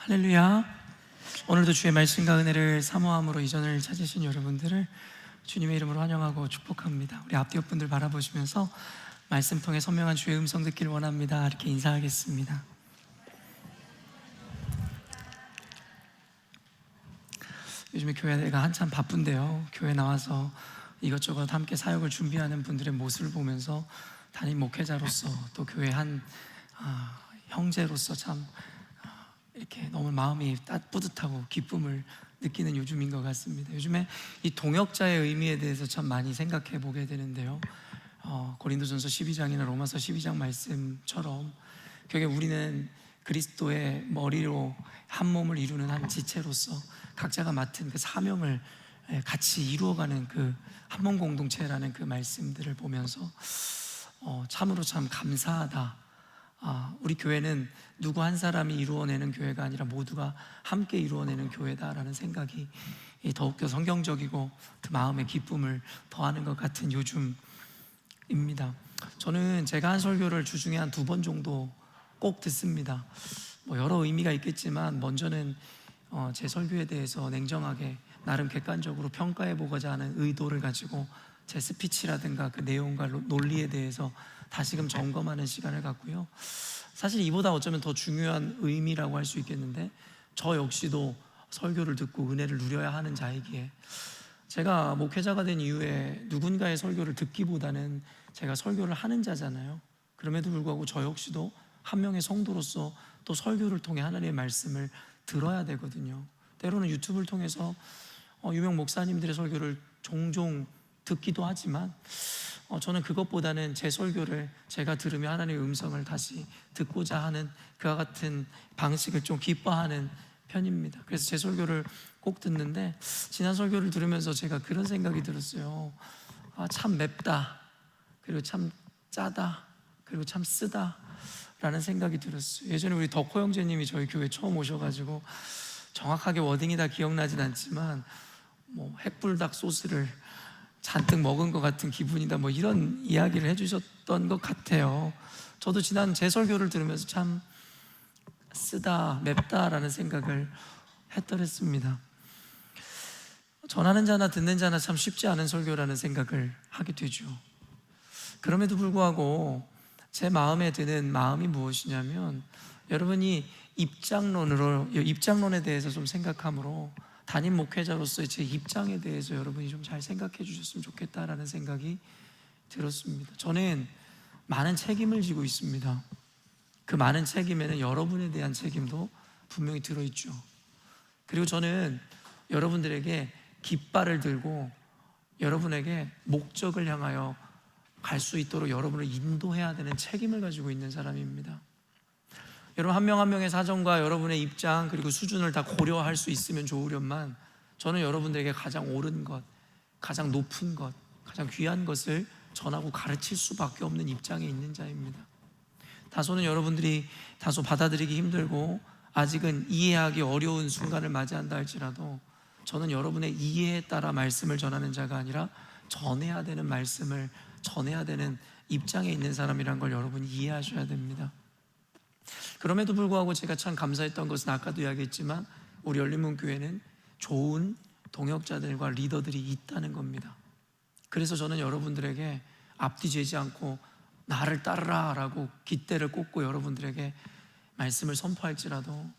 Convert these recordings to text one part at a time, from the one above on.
할렐루야. 오늘도 주의 말씀과 은혜를 사모함으로 이전을 찾으신 여러분들을 주님의 이름으로 환영하고 축복합니다. 우리 앞뒤 옆분들 바라보시면서 말씀 통해 선명한 주의 음성 듣길 원합니다. 이렇게 인사하겠습니다. 요즘에 교회가 한참 바쁜데요, 교회 나와서 이것저것 함께 사역을 준비하는 분들의 모습을 보면서 담임 목회자로서 또 교회 한 형제로서 참 이렇게 너무 마음이 뿌듯하고 기쁨을 느끼는 요즘인 것 같습니다. 요즘에 이 동역자의 의미에 대해서 참 많이 생각해 보게 되는데요, 고린도전서 12장이나 로마서 12장 말씀처럼 결국 우리는 그리스도의 머리로 한 몸을 이루는 한 지체로서 각자가 맡은 그 사명을 같이 이루어가는 그 한 몸 공동체라는 그 말씀들을 보면서 참으로 참 감사하다. 우리 교회는 누구 한 사람이 이루어내는 교회가 아니라 모두가 함께 이루어내는 교회다라는 생각이 더욱더 성경적이고 그 마음의 기쁨을 더하는 것 같은 요즘입니다. 저는 제가 한 설교를 주중에 한 2번 정도 꼭 듣습니다. 여러 의미가 있겠지만 먼저는 제 설교에 대해서 냉정하게 나름 객관적으로 평가해 보고자 하는 의도를 가지고 제 스피치라든가 그 내용과 논리에 대해서 다시금 점검하는 시간을 갖고요, 사실 이보다 어쩌면 더 중요한 의미라고 할 수 있겠는데, 저 역시도 설교를 듣고 은혜를 누려야 하는 자이기에 제가 목회자가 된 이후에 누군가의 설교를 듣기보다는 제가 설교를 하는 자잖아요. 그럼에도 불구하고 저 역시도 한 명의 성도로서 또 설교를 통해 하나님의 말씀을 들어야 되거든요. 때로는 유튜브를 통해서 유명 목사님들의 설교를 종종 듣기도 하지만 저는 그것보다는 제 설교를 제가 들으며 하나님의 음성을 다시 듣고자 하는 그와 같은 방식을 좀 기뻐하는 편입니다. 그래서 제 설교를 꼭 듣는데, 지난 설교를 들으면서 제가 그런 생각이 들었어요. 참 맵다, 그리고 참 짜다, 그리고 참 쓰다 라는 생각이 들었어요. 예전에 우리 덕호 형제님이 저희 교회 처음 오셔가지고 정확하게 워딩이 다 기억나진 않지만 핵불닭 소스를 잔뜩 먹은 것 같은 기분이다, 이런 이야기를 해주셨던 것 같아요. 저도 지난 제 설교를 들으면서 참 쓰다, 맵다라는 생각을 했더랬습니다. 전하는 자나 듣는 자나 참 쉽지 않은 설교라는 생각을 하게 되죠. 그럼에도 불구하고 제 마음에 드는 마음이 무엇이냐면, 여러분이 입장론에 대해서 좀 생각함으로 담임 목회자로서의 제 입장에 대해서 여러분이 좀 잘 생각해 주셨으면 좋겠다라는 생각이 들었습니다. 저는 많은 책임을 지고 있습니다. 그 많은 책임에는 여러분에 대한 책임도 분명히 들어있죠. 그리고 저는 여러분들에게 깃발을 들고 여러분에게 목적을 향하여 갈 수 있도록 여러분을 인도해야 되는 책임을 가지고 있는 사람입니다. 여러분 한 명 한 명의 사정과 여러분의 입장 그리고 수준을 다 고려할 수 있으면 좋으련만, 저는 여러분들에게 가장 옳은 것, 가장 높은 것, 가장 귀한 것을 전하고 가르칠 수밖에 없는 입장에 있는 자입니다. 다소는 여러분들이 다소 받아들이기 힘들고 아직은 이해하기 어려운 순간을 맞이한다 할지라도, 저는 여러분의 이해에 따라 말씀을 전하는 자가 아니라 전해야 되는 말씀을 전해야 되는 입장에 있는 사람이란 걸 여러분이 이해하셔야 됩니다. 그럼에도 불구하고 제가 참 감사했던 것은 아까도 이야기했지만 우리 열린문교회는 좋은 동역자들과 리더들이 있다는 겁니다. 그래서 저는 여러분들에게 앞뒤 재지 않고 나를 따르라 라고 깃대를 꽂고 여러분들에게 말씀을 선포할지라도,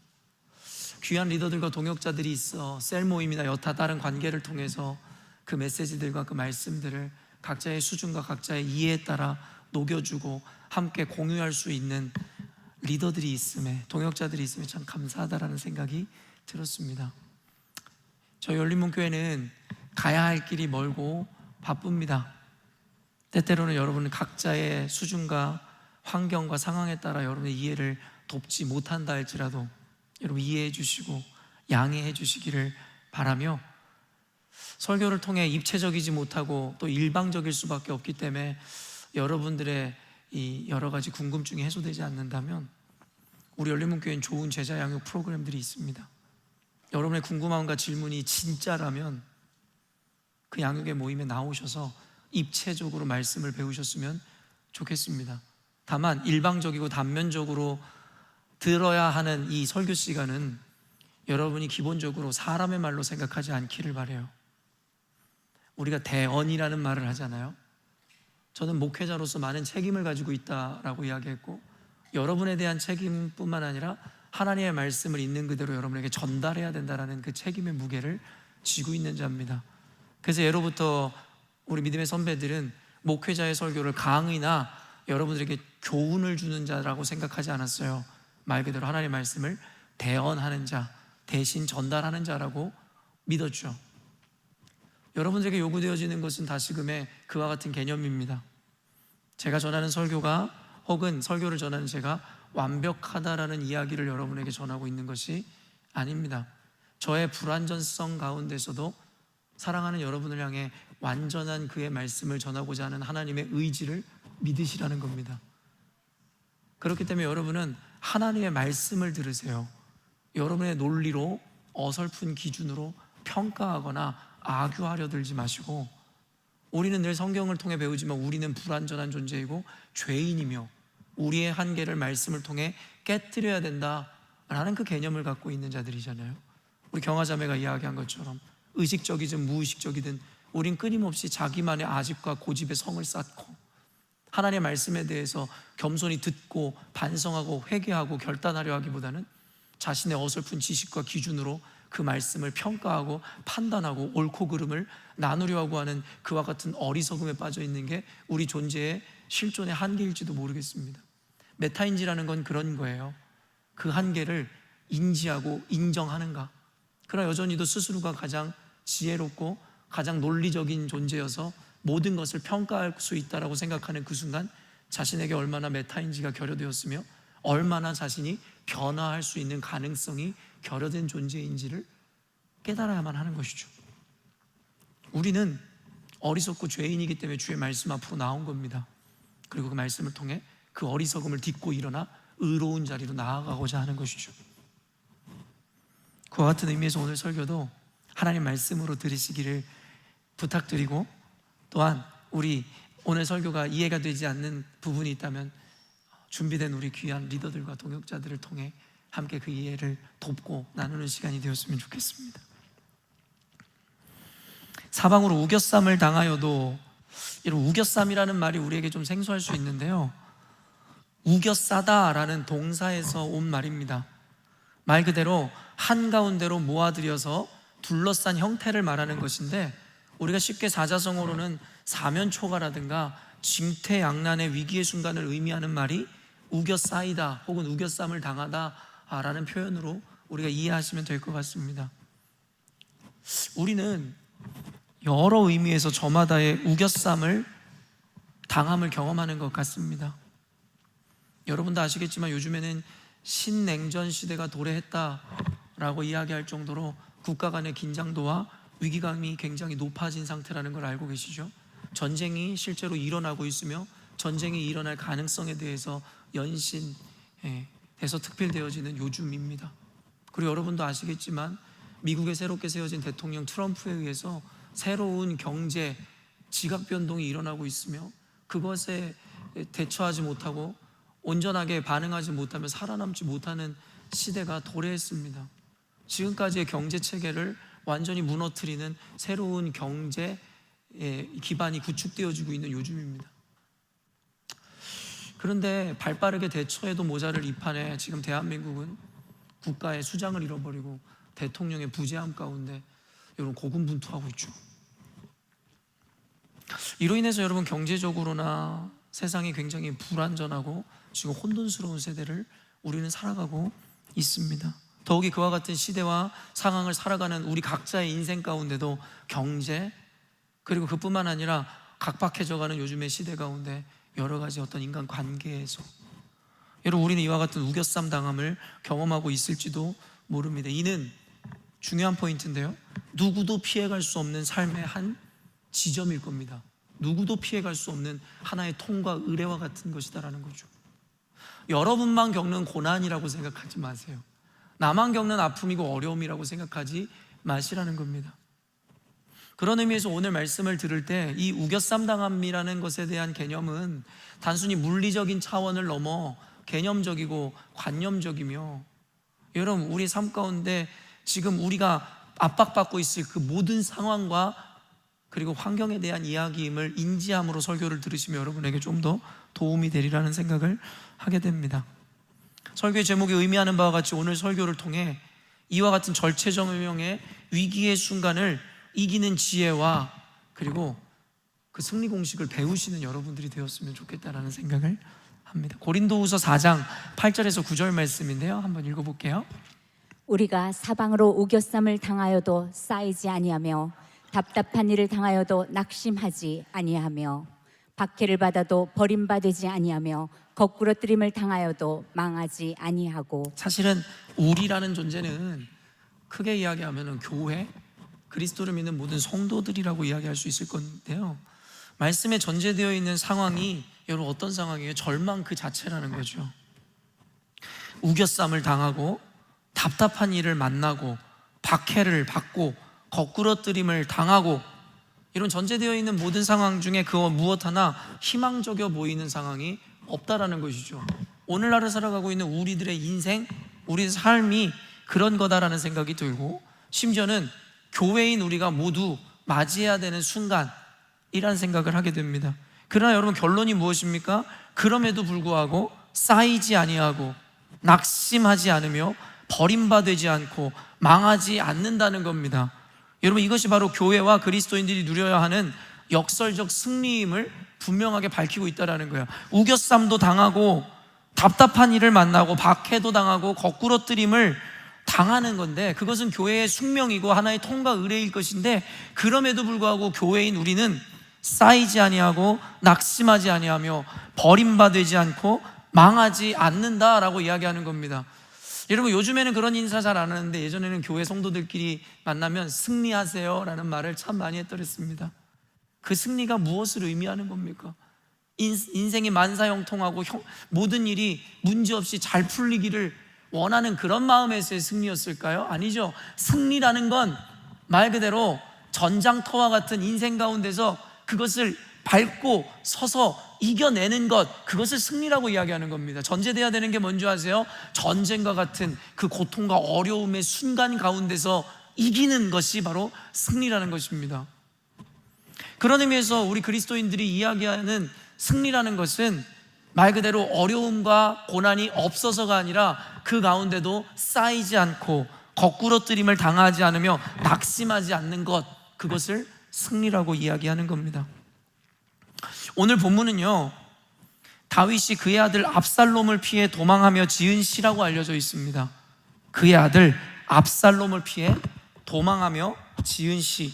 귀한 리더들과 동역자들이 있어 셀 모임이나 여타 다른 관계를 통해서 그 메시지들과 그 말씀들을 각자의 수준과 각자의 이해에 따라 녹여주고 함께 공유할 수 있는 리더들이 있음에, 동역자들이 있음에 참 감사하다라는 생각이 들었습니다. 저희 열린문교회는 가야 할 길이 멀고 바쁩니다. 때때로는 여러분은 각자의 수준과 환경과 상황에 따라 여러분의 이해를 돕지 못한다 할지라도 여러분 이해해 주시고 양해해 주시기를 바라며, 설교를 통해 입체적이지 못하고 또 일방적일 수밖에 없기 때문에 여러분들의 이 여러 가지 궁금증이 해소되지 않는다면 우리 열린문교회는 좋은 제자 양육 프로그램들이 있습니다. 여러분의 궁금함과 질문이 진짜라면 그 양육의 모임에 나오셔서 입체적으로 말씀을 배우셨으면 좋겠습니다. 다만 일방적이고 단면적으로 들어야 하는 이 설교 시간은 여러분이 기본적으로 사람의 말로 생각하지 않기를 바라요. 우리가 대언이라는 말을 하잖아요. 저는 목회자로서 많은 책임을 가지고 있다라고 이야기했고, 여러분에 대한 책임뿐만 아니라 하나님의 말씀을 있는 그대로 여러분에게 전달해야 된다는 그 책임의 무게를 지고 있는 자입니다. 그래서 예로부터 우리 믿음의 선배들은 목회자의 설교를 강의나 여러분들에게 교훈을 주는 자라고 생각하지 않았어요. 말 그대로 하나님의 말씀을 대언하는 자, 대신 전달하는 자라고 믿었죠. 여러분들에게 요구되어지는 것은 다시금의 그와 같은 개념입니다. 제가 전하는 설교가, 혹은 설교를 전하는 제가 완벽하다라는 이야기를 여러분에게 전하고 있는 것이 아닙니다. 저의 불완전성 가운데서도 사랑하는 여러분을 향해 완전한 그의 말씀을 전하고자 하는 하나님의 의지를 믿으시라는 겁니다. 그렇기 때문에 여러분은 하나님의 말씀을 들으세요. 여러분의 논리로, 어설픈 기준으로 평가하거나 악유하려 들지 마시고, 우리는 늘 성경을 통해 배우지만 우리는 불완전한 존재이고 죄인이며 우리의 한계를 말씀을 통해 깨트려야 된다라는 그 개념을 갖고 있는 자들이잖아요. 우리 경화자매가 이야기한 것처럼 의식적이든 무의식적이든 우린 끊임없이 자기만의 아집과 고집의 성을 쌓고, 하나님의 말씀에 대해서 겸손히 듣고 반성하고 회개하고 결단하려 하기보다는 자신의 어설픈 지식과 기준으로 그 말씀을 평가하고 판단하고 옳고 그름을 나누려 하고 하는 그와 같은 어리석음에 빠져 있는 게 우리 존재의 실존의 한계일지도 모르겠습니다. 메타인지라는 건 그런 거예요. 그 한계를 인지하고 인정하는가. 그러나 여전히도 스스로가 가장 지혜롭고 가장 논리적인 존재여서 모든 것을 평가할 수 있다고 생각하는 그 순간 자신에게 얼마나 메타인지가 결여되었으며 얼마나 자신이 변화할 수 있는 가능성이 결여된 존재인지를 깨달아야만 하는 것이죠. 우리는 어리석고 죄인이기 때문에 주의 말씀 앞으로 나온 겁니다. 그리고 그 말씀을 통해 그 어리석음을 딛고 일어나 의로운 자리로 나아가고자 하는 것이죠. 그와 같은 의미에서 오늘 설교도 하나님 말씀으로 들으시기를 부탁드리고, 또한 우리 오늘 설교가 이해가 되지 않는 부분이 있다면 준비된 우리 귀한 리더들과 동역자들을 통해 함께 그 이해를 돕고 나누는 시간이 되었으면 좋겠습니다. 사방으로 우겨쌈을 당하여도, 이런 우겨쌈이라는 말이 우리에게 좀 생소할 수 있는데요, 우겨싸다라는 동사에서 온 말입니다. 말 그대로 한가운데로 모아들여서 둘러싼 형태를 말하는 것인데, 우리가 쉽게 사자성어로는 사면초가라든가 징태양난의 위기의 순간을 의미하는 말이 우겨싸이다 혹은 우겨쌈을 당하다라는 표현으로 우리가 이해하시면 될 것 같습니다. 우리는 여러 의미에서 저마다의 우겨쌈을 당함을 경험하는 것 같습니다. 여러분도 아시겠지만 요즘에는 신냉전 시대가 도래했다라고 이야기할 정도로 국가 간의 긴장도와 위기감이 굉장히 높아진 상태라는 걸 알고 계시죠? 전쟁이 실제로 일어나고 있으며 전쟁이 일어날 가능성에 대해서 연신돼서 특필되어지는 요즘입니다. 그리고 여러분도 아시겠지만 미국에 새롭게 세워진 대통령 트럼프에 의해서 새로운 경제 지각 변동이 일어나고 있으며 그것에 대처하지 못하고 온전하게 반응하지 못하면 살아남지 못하는 시대가 도래했습니다. 지금까지의 경제 체계를 완전히 무너뜨리는 새로운 경제 기반이 구축되어지고 있는 요즘입니다. 그런데 발빠르게 대처해도 모자랄 이 판에 지금 대한민국은 국가의 수장을 잃어버리고 대통령의 부재함 가운데 여러분 고군분투하고 있죠. 이로 인해서 여러분 경제적으로나 세상이 굉장히 불안전하고 지금 혼돈스러운 세대를 우리는 살아가고 있습니다. 더욱이 그와 같은 시대와 상황을 살아가는 우리 각자의 인생 가운데도 경제, 그리고 그뿐만 아니라 각박해져가는 요즘의 시대 가운데 여러 가지 어떤 인간 관계에서 여러분 우리는 이와 같은 우겨쌈 당함을 경험하고 있을지도 모릅니다. 이는 중요한 포인트인데요, 누구도 피해갈 수 없는 삶의 한 지점일 겁니다. 누구도 피해갈 수 없는 하나의 통과 의례와 같은 것이다라는 거죠. 여러분만 겪는 고난이라고 생각하지 마세요. 나만 겪는 아픔이고 어려움이라고 생각하지 마시라는 겁니다. 그런 의미에서 오늘 말씀을 들을 때 이 우겨쌈 당함이라는 것에 대한 개념은 단순히 물리적인 차원을 넘어 개념적이고 관념적이며, 여러분 우리 삶 가운데 지금 우리가 압박받고 있을 그 모든 상황과 그리고 환경에 대한 이야기임을 인지함으로 설교를 들으시면 여러분에게 좀 더 도움이 되리라는 생각을 하게 됩니다. 설교의 제목이 의미하는 바와 같이 오늘 설교를 통해 이와 같은 절체절명의 위기의 순간을 이기는 지혜와 그리고 그 승리 공식을 배우시는 여러분들이 되었으면 좋겠다라는 생각을 합니다. 고린도후서 4장 8절에서 9절 말씀인데요, 한번 읽어볼게요. 우리가 사방으로 우겨쌈을 당하여도 쌓이지 아니하며 답답한 일을 당하여도 낙심하지 아니하며 박해를 받아도 버림받지 아니하며 거꾸러뜨림을 당하여도 망하지 아니하고. 사실은 우리라는 존재는 크게 이야기하면 교회, 그리스도를 믿는 모든 성도들이라고 이야기할 수 있을 건데요, 말씀에 전제되어 있는 상황이 여러분 어떤 상황이에요? 절망 그 자체라는 거죠. 우겨쌈을 당하고 답답한 일을 만나고 박해를 받고 거꾸러뜨림을 당하고 이런 전제되어 있는 모든 상황 중에 그 무엇 하나 희망적이어 보이는 상황이 없다라는 것이죠. 오늘날을 살아가고 있는 우리들의 인생, 우리의 삶이 그런 거다라는 생각이 들고, 심지어는 교회인 우리가 모두 맞이해야 되는 순간이라는 생각을 하게 됩니다. 그러나 여러분 결론이 무엇입니까? 그럼에도 불구하고 쌓이지 아니하고 낙심하지 않으며 버림받지 않고 망하지 않는다는 겁니다. 여러분 이것이 바로 교회와 그리스도인들이 누려야 하는 역설적 승리임을 분명하게 밝히고 있다는 거예요. 우겨쌈도 당하고 답답한 일을 만나고 박해도 당하고 거꾸러뜨림을 당하는 건데, 그것은 교회의 숙명이고 하나의 통과 의례일 것인데, 그럼에도 불구하고 교회인 우리는 쌓이지 아니하고 낙심하지 아니하며 버림받지 않고 망하지 않는다라고 이야기하는 겁니다. 여러분 요즘에는 그런 인사 잘 안 하는데, 예전에는 교회 성도들끼리 만나면 승리하세요 라는 말을 참 많이 했더랬습니다. 그 승리가 무엇을 의미하는 겁니까? 인생이 만사형통하고 모든 일이 문제없이 잘 풀리기를 원하는 그런 마음에서의 승리였을까요? 아니죠. 승리라는 건 말 그대로 전장터와 같은 인생 가운데서 그것을 밟고 서서 이겨내는 것, 그것을 승리라고 이야기하는 겁니다. 전제돼야 되는 게 뭔지 아세요? 전쟁과 같은 그 고통과 어려움의 순간 가운데서 이기는 것이 바로 승리라는 것입니다. 그런 의미에서 우리 그리스도인들이 이야기하는 승리라는 것은 말 그대로 어려움과 고난이 없어서가 아니라 그 가운데도 쌓이지 않고 거꾸러뜨림을 당하지 않으며 낙심하지 않는 것, 그것을 승리라고 이야기하는 겁니다. 오늘 본문은요, 다윗이 그의 아들 압살롬을 피해 도망하며 지은 시라고 알려져 있습니다. 그의 아들 압살롬을 피해 도망하며 지은 시.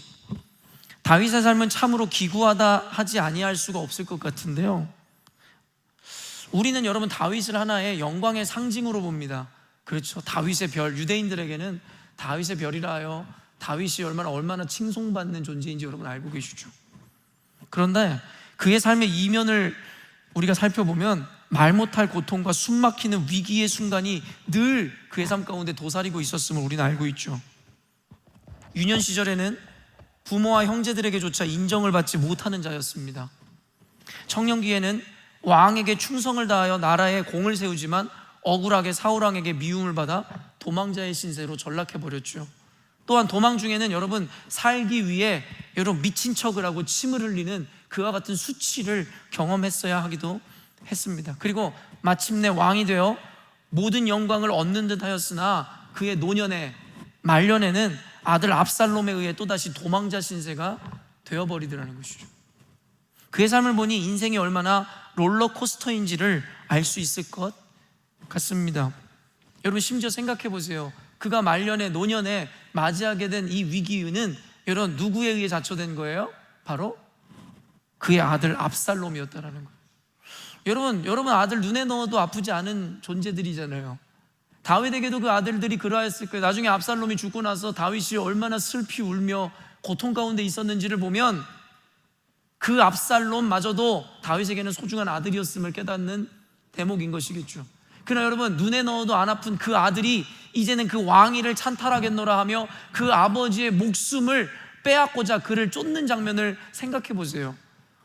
다윗의 삶은 참으로 기구하다 하지 아니할 수가 없을 것 같은데요, 우리는 여러분 다윗을 하나의 영광의 상징으로 봅니다. 그렇죠. 다윗의 별, 유대인들에게는 다윗의 별이라 하여 다윗이 얼마나 칭송받는 존재인지 여러분 알고 계시죠. 그런데 그의 삶의 이면을 우리가 살펴보면 말 못할 고통과 숨막히는 위기의 순간이 늘 그의 삶 가운데 도사리고 있었음을 우리는 알고 있죠. 유년 시절에는 부모와 형제들에게조차 인정을 받지 못하는 자였습니다. 청년기에는 왕에게 충성을 다하여 나라에 공을 세우지만 억울하게 사울왕에게 미움을 받아 도망자의 신세로 전락해버렸죠. 또한 도망 중에는 여러분 살기 위해 여러분 미친 척을 하고 침을 흘리는 그와 같은 수치를 경험했어야 하기도 했습니다. 그리고 마침내 왕이 되어 모든 영광을 얻는 듯 하였으나 그의 노년에 말년에는 아들 압살롬에 의해 또다시 도망자 신세가 되어버리더라는 것이죠. 그의 삶을 보니 인생이 얼마나 롤러코스터인지를 알 수 있을 것 같습니다. 여러분 심지어 생각해 보세요. 그가 말년에 노년에 맞이하게 된 이 위기는 여러분 누구에 의해 자초된 거예요? 바로 그의 아들 압살롬이었다라는 거예요. 여러분 아들 눈에 넣어도 아프지 않은 존재들이잖아요. 다윗에게도 그 아들들이 그러했을 거예요. 나중에 압살롬이 죽고 나서 다윗이 얼마나 슬피 울며 고통 가운데 있었는지를 보면 그 압살롬마저도 다윗에게는 소중한 아들이었음을 깨닫는 대목인 것이겠죠. 그러나 여러분 눈에 넣어도 안 아픈 그 아들이 이제는 그 왕위를 찬탈하겠노라 하며 그 아버지의 목숨을 빼앗고자 그를 쫓는 장면을 생각해 보세요.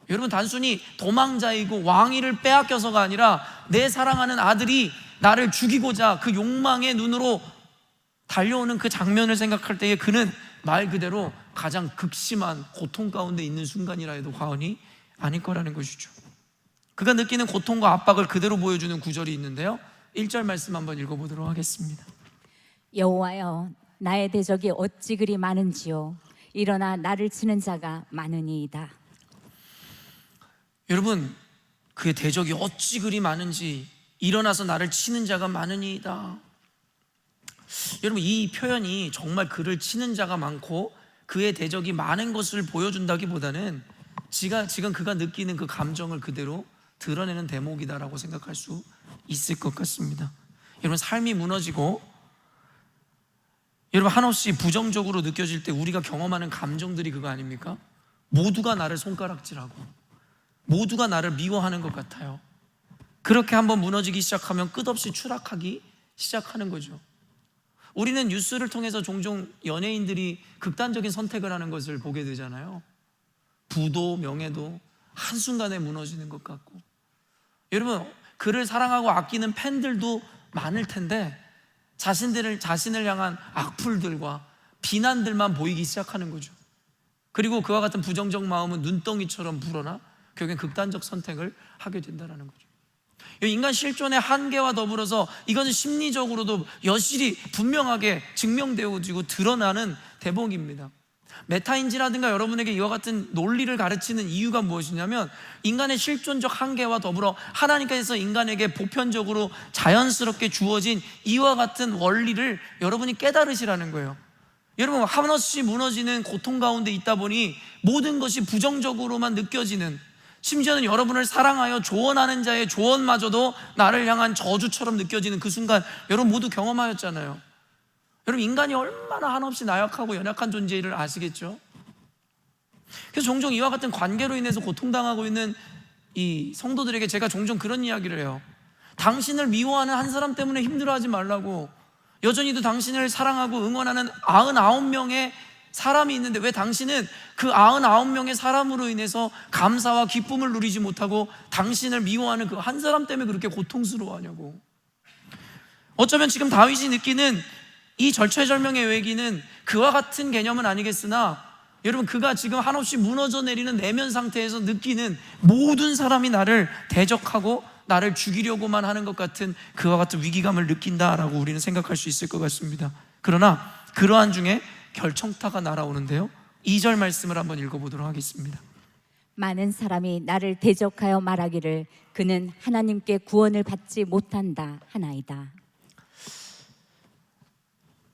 여러분 단순히 도망자이고 왕위를 빼앗겨서가 아니라 내 사랑하는 아들이 나를 죽이고자 그 욕망의 눈으로 달려오는 그 장면을 생각할 때에 그는 말 그대로 가장 극심한 고통 가운데 있는 순간이라 해도 과언이 아닐 거라는 것이죠. 그가 느끼는 고통과 압박을 그대로 보여주는 구절이 있는데요, 1절 말씀 한번 읽어보도록 하겠습니다. 여호와여, 나의 대적이 어찌 그리 많은지요. 일어나 나를 치는 자가 많으니이다. 여러분, 그의 대적이 어찌 그리 많은지, 일어나서 나를 치는 자가 많으니이다. 여러분, 이 표현이 정말 그를 치는 자가 많고 그의 대적이 많은 것을 보여준다기보다는 지금 그가 느끼는 그 감정을 그대로 드러내는 대목이다라고 생각할 수 있을 것 같습니다. 여러분, 삶이 무너지고 여러분 한없이 부정적으로 느껴질 때 우리가 경험하는 감정들이 그거 아닙니까? 모두가 나를 손가락질하고 모두가 나를 미워하는 것 같아요. 그렇게 한번 무너지기 시작하면 끝없이 추락하기 시작하는 거죠. 우리는 뉴스를 통해서 종종 연예인들이 극단적인 선택을 하는 것을 보게 되잖아요. 부도 명예도 한순간에 무너지는 것 같고, 여러분, 그를 사랑하고 아끼는 팬들도 많을 텐데 자신을 향한 악플들과 비난들만 보이기 시작하는 거죠. 그리고 그와 같은 부정적 마음은 눈덩이처럼 불어나 결국엔 극단적 선택을 하게 된다는 거죠. 인간 실존의 한계와 더불어서 이것은 심리적으로도 여실히 분명하게 증명되어지고 드러나는 대목입니다. 메타인지라든가 여러분에게 이와 같은 논리를 가르치는 이유가 무엇이냐면, 인간의 실존적 한계와 더불어 하나님께서 인간에게 보편적으로 자연스럽게 주어진 이와 같은 원리를 여러분이 깨달으시라는 거예요. 여러분, 한없이 무너지는 고통 가운데 있다 보니 모든 것이 부정적으로만 느껴지는, 심지어는 여러분을 사랑하여 조언하는 자의 조언마저도 나를 향한 저주처럼 느껴지는 그 순간 여러분 모두 경험하였잖아요. 여러분, 인간이 얼마나 한없이 나약하고 연약한 존재를 아시겠죠? 그래서 종종 이와 같은 관계로 인해서 고통당하고 있는 이 성도들에게 제가 종종 그런 이야기를 해요. 당신을 미워하는 한 사람 때문에 힘들어하지 말라고. 여전히도 당신을 사랑하고 응원하는 99명의 사람이 있는데 왜 당신은 그 99명의 사람으로 인해서 감사와 기쁨을 누리지 못하고 당신을 미워하는 그 한 사람 때문에 그렇게 고통스러워하냐고. 어쩌면 지금 다윗이 느끼는 이 절체절명의 외기는 그와 같은 개념은 아니겠으나, 여러분, 그가 지금 한없이 무너져 내리는 내면 상태에서 느끼는 모든 사람이 나를 대적하고 나를 죽이려고만 하는 것 같은 그와 같은 위기감을 느낀다라고 우리는 생각할 수 있을 것 같습니다. 그러나 그러한 중에 결정타가 날아오는데요, 2절 말씀을 한번 읽어보도록 하겠습니다. 많은 사람이 나를 대적하여 말하기를 그는 하나님께 구원을 받지 못한다 하나이다.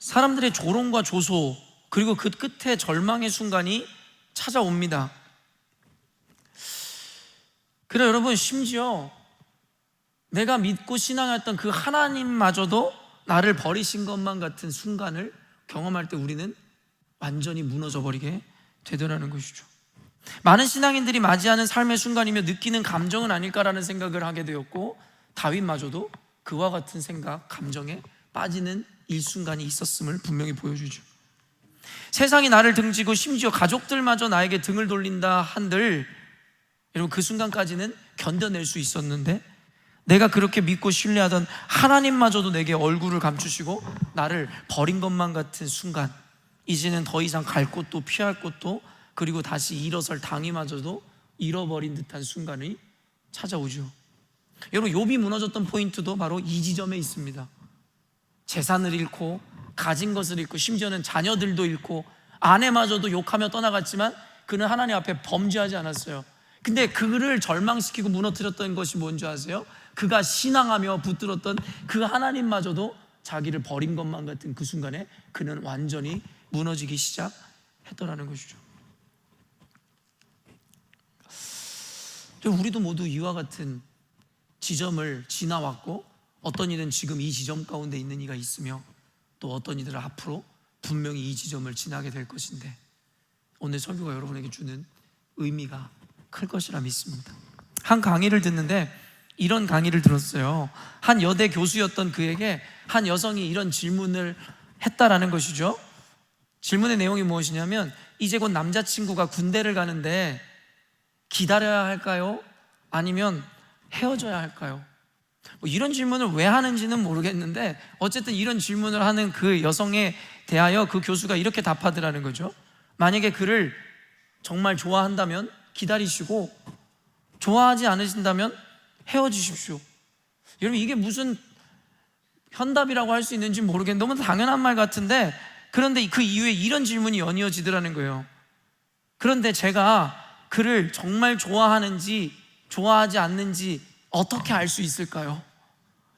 사람들의 조롱과 조소, 그리고 그 끝에 절망의 순간이 찾아옵니다. 그래 여러분, 심지어 내가 믿고 신앙했던 그 하나님마저도 나를 버리신 것만 같은 순간을 경험할 때 우리는 완전히 무너져 버리게 되더라는 것이죠. 많은 신앙인들이 맞이하는 삶의 순간이며 느끼는 감정은 아닐까라는 생각을 하게 되었고, 다윗마저도 그와 같은 생각, 감정에 빠지는 일순간이 있었음을 분명히 보여주죠. 세상이 나를 등지고 심지어 가족들마저 나에게 등을 돌린다 한들 여러분, 그 순간까지는 견뎌낼 수 있었는데, 내가 그렇게 믿고 신뢰하던 하나님마저도 내게 얼굴을 감추시고 나를 버린 것만 같은 순간, 이제는 더 이상 갈 곳도 피할 곳도, 그리고 다시 일어설 당위마저도 잃어버린 듯한 순간이 찾아오죠. 여러분, 욥이 무너졌던 포인트도 바로 이 지점에 있습니다. 재산을 잃고 가진 것을 잃고 심지어는 자녀들도 잃고 아내마저도 욕하며 떠나갔지만 그는 하나님 앞에 범죄하지 않았어요. 근데 그를 절망시키고 무너뜨렸던 것이 뭔지 아세요? 그가 신앙하며 붙들었던 그 하나님마저도 자기를 버린 것만 같은 그 순간에 그는 완전히 무너지기 시작했더라는 것이죠. 우리도 모두 이와 같은 지점을 지나왔고, 어떤 이는 지금 이 지점 가운데 있는 이가 있으며 또 어떤 이들은 앞으로 분명히 이 지점을 지나게 될 것인데, 오늘 설교가 여러분에게 주는 의미가 클 것이라 믿습니다. 한 강의를 듣는데 이런 강의를 들었어요. 한 여대 교수였던 그에게 한 여성이 이런 질문을 했다라는 것이죠. 질문의 내용이 무엇이냐면, 이제 곧 남자친구가 군대를 가는데 기다려야 할까요? 아니면 헤어져야 할까요? 뭐 이런 질문을 왜 하는지는 모르겠는데 어쨌든 이런 질문을 하는 그 여성에 대하여 그 교수가 이렇게 답하더라는 거죠. 만약에 그를 정말 좋아한다면 기다리시고, 좋아하지 않으신다면 헤어지십시오. 여러분, 이게 무슨 현답이라고 할 수 있는지 모르겠는데 너무 당연한 말 같은데, 그런데 그 이후에 이런 질문이 연이어지더라는 거예요. 그런데 제가 그를 정말 좋아하는지 좋아하지 않는지 어떻게 알 수 있을까요?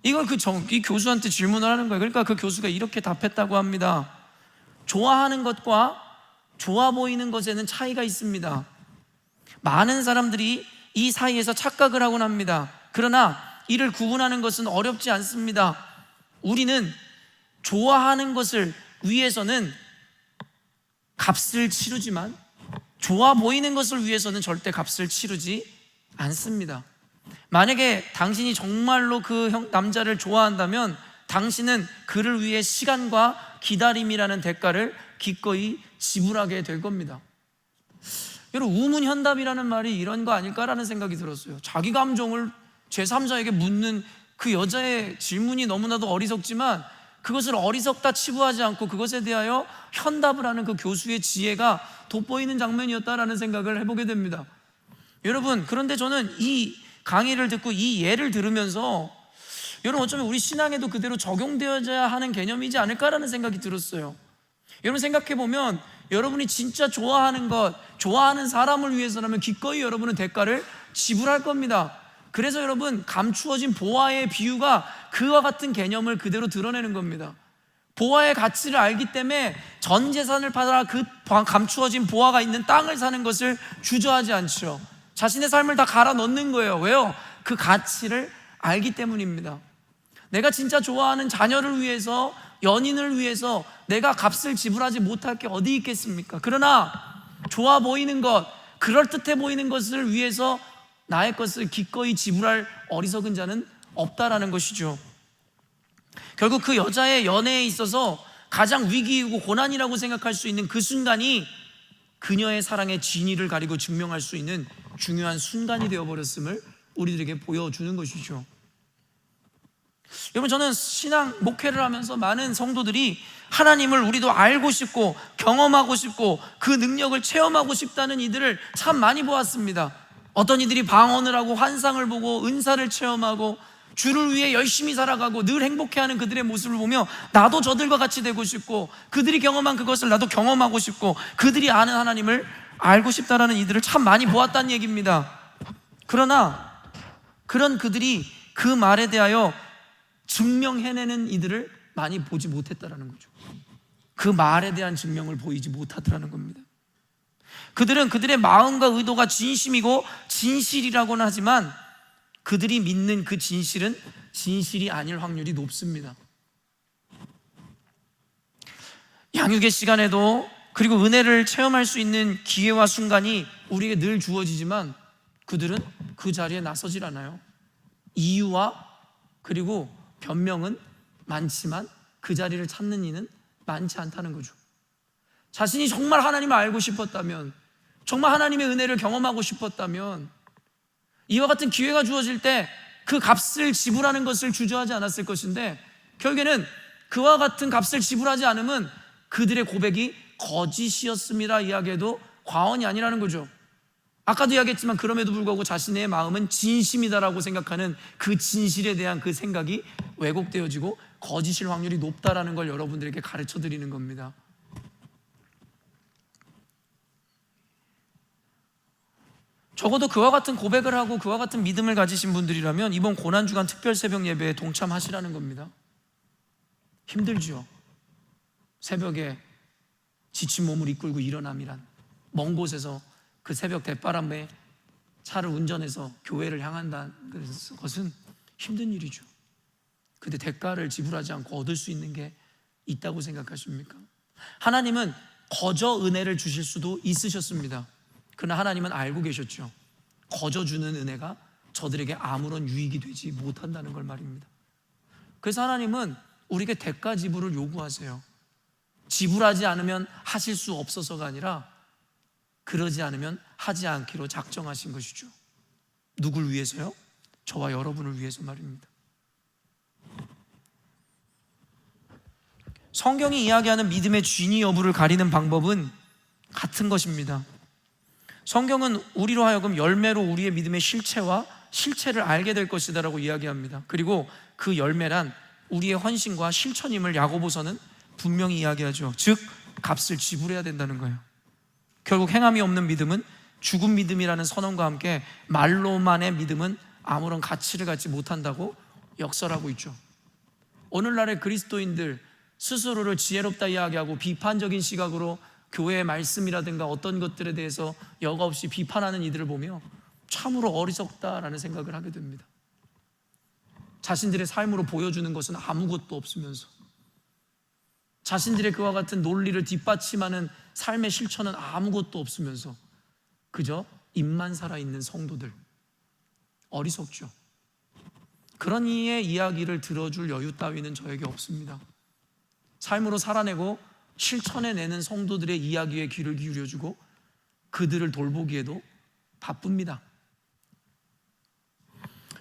이걸 이 교수한테 질문을 하는 거예요. 그러니까 그 교수가 이렇게 답했다고 합니다. 좋아하는 것과 좋아 보이는 것에는 차이가 있습니다. 많은 사람들이 이 사이에서 착각을 하곤 합니다. 그러나 이를 구분하는 것은 어렵지 않습니다. 우리는 좋아하는 것을 위해서는 값을 치르지만 좋아 보이는 것을 위해서는 절대 값을 치르지 않습니다. 만약에 당신이 정말로 그 남자를 좋아한다면 당신은 그를 위해 시간과 기다림이라는 대가를 기꺼이 지불하게 될 겁니다. 여러분, 우문현답이라는 말이 이런 거 아닐까라는 생각이 들었어요. 자기 감정을 제3자에게 묻는 그 여자의 질문이 너무나도 어리석지만 그것을 어리석다 치부하지 않고 그것에 대하여 현답을 하는 그 교수의 지혜가 돋보이는 장면이었다라는 생각을 해보게 됩니다. 여러분, 그런데 저는 이 강의를 듣고 이 예를 들으면서 여러분, 어쩌면 우리 신앙에도 그대로 적용되어야 하는 개념이지 않을까라는 생각이 들었어요. 여러분, 생각해보면 여러분이 진짜 좋아하는 것, 좋아하는 사람을 위해서라면 기꺼이 여러분은 대가를 지불할 겁니다. 그래서 여러분, 감추어진 보화의 비유가 그와 같은 개념을 그대로 드러내는 겁니다. 보화의 가치를 알기 때문에 전 재산을 팔아 그 감추어진 보화가 있는 땅을 사는 것을 주저하지 않죠. 자신의 삶을 다 갈아 넣는 거예요. 왜요? 그 가치를 알기 때문입니다. 내가 진짜 좋아하는 자녀를 위해서, 연인을 위해서 내가 값을 지불하지 못할 게 어디 있겠습니까? 그러나 좋아 보이는 것, 그럴듯해 보이는 것을 위해서 나의 것을 기꺼이 지불할 어리석은 자는 없다라는 것이죠. 결국 그 여자의 연애에 있어서 가장 위기이고 고난이라고 생각할 수 있는 그 순간이 그녀의 사랑의 진위를 가리고 증명할 수 있는 중요한 순간이 되어버렸음을 우리들에게 보여주는 것이죠. 여러분, 저는 신앙 목회를 하면서 많은 성도들이 하나님을 우리도 알고 싶고 경험하고 싶고 그 능력을 체험하고 싶다는 이들을 참 많이 보았습니다. 어떤 이들이 방언을 하고 환상을 보고 은사를 체험하고 주를 위해 열심히 살아가고 늘 행복해하는 그들의 모습을 보며 나도 저들과 같이 되고 싶고, 그들이 경험한 그것을 나도 경험하고 싶고, 그들이 아는 하나님을 알고 싶다라는 이들을 참 많이 보았다는 얘기입니다. 그러나 그런 그들이 그 말에 대하여 증명해내는 이들을 많이 보지 못했다라는 거죠. 그 말에 대한 증명을 보이지 못하더라는 겁니다. 그들은 그들의 마음과 의도가 진심이고 진실이라고는 하지만 그들이 믿는 그 진실은 진실이 아닐 확률이 높습니다. 양육의 시간에도, 그리고 은혜를 체험할 수 있는 기회와 순간이 우리에게 늘 주어지지만 그들은 그 자리에 나서질 않아요. 이유와 그리고 변명은 많지만 그 자리를 찾는 이는 많지 않다는 거죠. 자신이 정말 하나님을 알고 싶었다면, 정말 하나님의 은혜를 경험하고 싶었다면 이와 같은 기회가 주어질 때 그 값을 지불하는 것을 주저하지 않았을 것인데, 결국에는 그와 같은 값을 지불하지 않으면 그들의 고백이 거짓이었습니다 이야기해도 과언이 아니라는 거죠. 아까도 이야기했지만 그럼에도 불구하고 자신의 마음은 진심이다라고 생각하는 그 진실에 대한 그 생각이 왜곡되어지고 거짓일 확률이 높다라는 걸 여러분들에게 가르쳐 드리는 겁니다. 적어도 그와 같은 고백을 하고 그와 같은 믿음을 가지신 분들이라면 이번 고난주간 특별 새벽 예배에 동참하시라는 겁니다. 힘들죠. 새벽에 지친 몸을 이끌고 일어남이란, 먼 곳에서 그 새벽 대바람에 차를 운전해서 교회를 향한다는 것은 힘든 일이죠. 근데 대가를 지불하지 않고 얻을 수 있는 게 있다고 생각하십니까? 하나님은 거저 은혜를 주실 수도 있으셨습니다. 그러나 하나님은 알고 계셨죠. 거저 주는 은혜가 저들에게 아무런 유익이 되지 못한다는 걸 말입니다. 그래서 하나님은 우리에게 대가 지불을 요구하세요. 지불하지 않으면 하실 수 없어서가 아니라 그러지 않으면 하지 않기로 작정하신 것이죠. 누굴 위해서요? 저와 여러분을 위해서 말입니다. 성경이 이야기하는 믿음의 진위 여부를 가리는 방법은 같은 것입니다. 성경은 우리로 하여금 열매로 우리의 믿음의 실체와 실체를 알게 될 것이다라고 이야기합니다. 그리고 그 열매란 우리의 헌신과 실천임을 야고보서는 분명히 이야기하죠. 즉 값을 지불해야 된다는 거예요. 결국 행함이 없는 믿음은 죽은 믿음이라는 선언과 함께 말로만의 믿음은 아무런 가치를 갖지 못한다고 역설하고 있죠. 오늘날의 그리스도인들 스스로를 지혜롭다 이야기하고 비판적인 시각으로 교회의 말씀이라든가 어떤 것들에 대해서 여과 없이 비판하는 이들을 보며 참으로 어리석다라는 생각을 하게 됩니다. 자신들의 삶으로 보여주는 것은 아무것도 없으면서, 자신들의 그와 같은 논리를 뒷받침하는 삶의 실천은 아무것도 없으면서 그저 입만 살아있는 성도들, 어리석죠. 그런 이의 이야기를 들어줄 여유 따위는 저에게 없습니다. 삶으로 살아내고 실천해내는 성도들의 이야기에 귀를 기울여주고 그들을 돌보기에도 바쁩니다.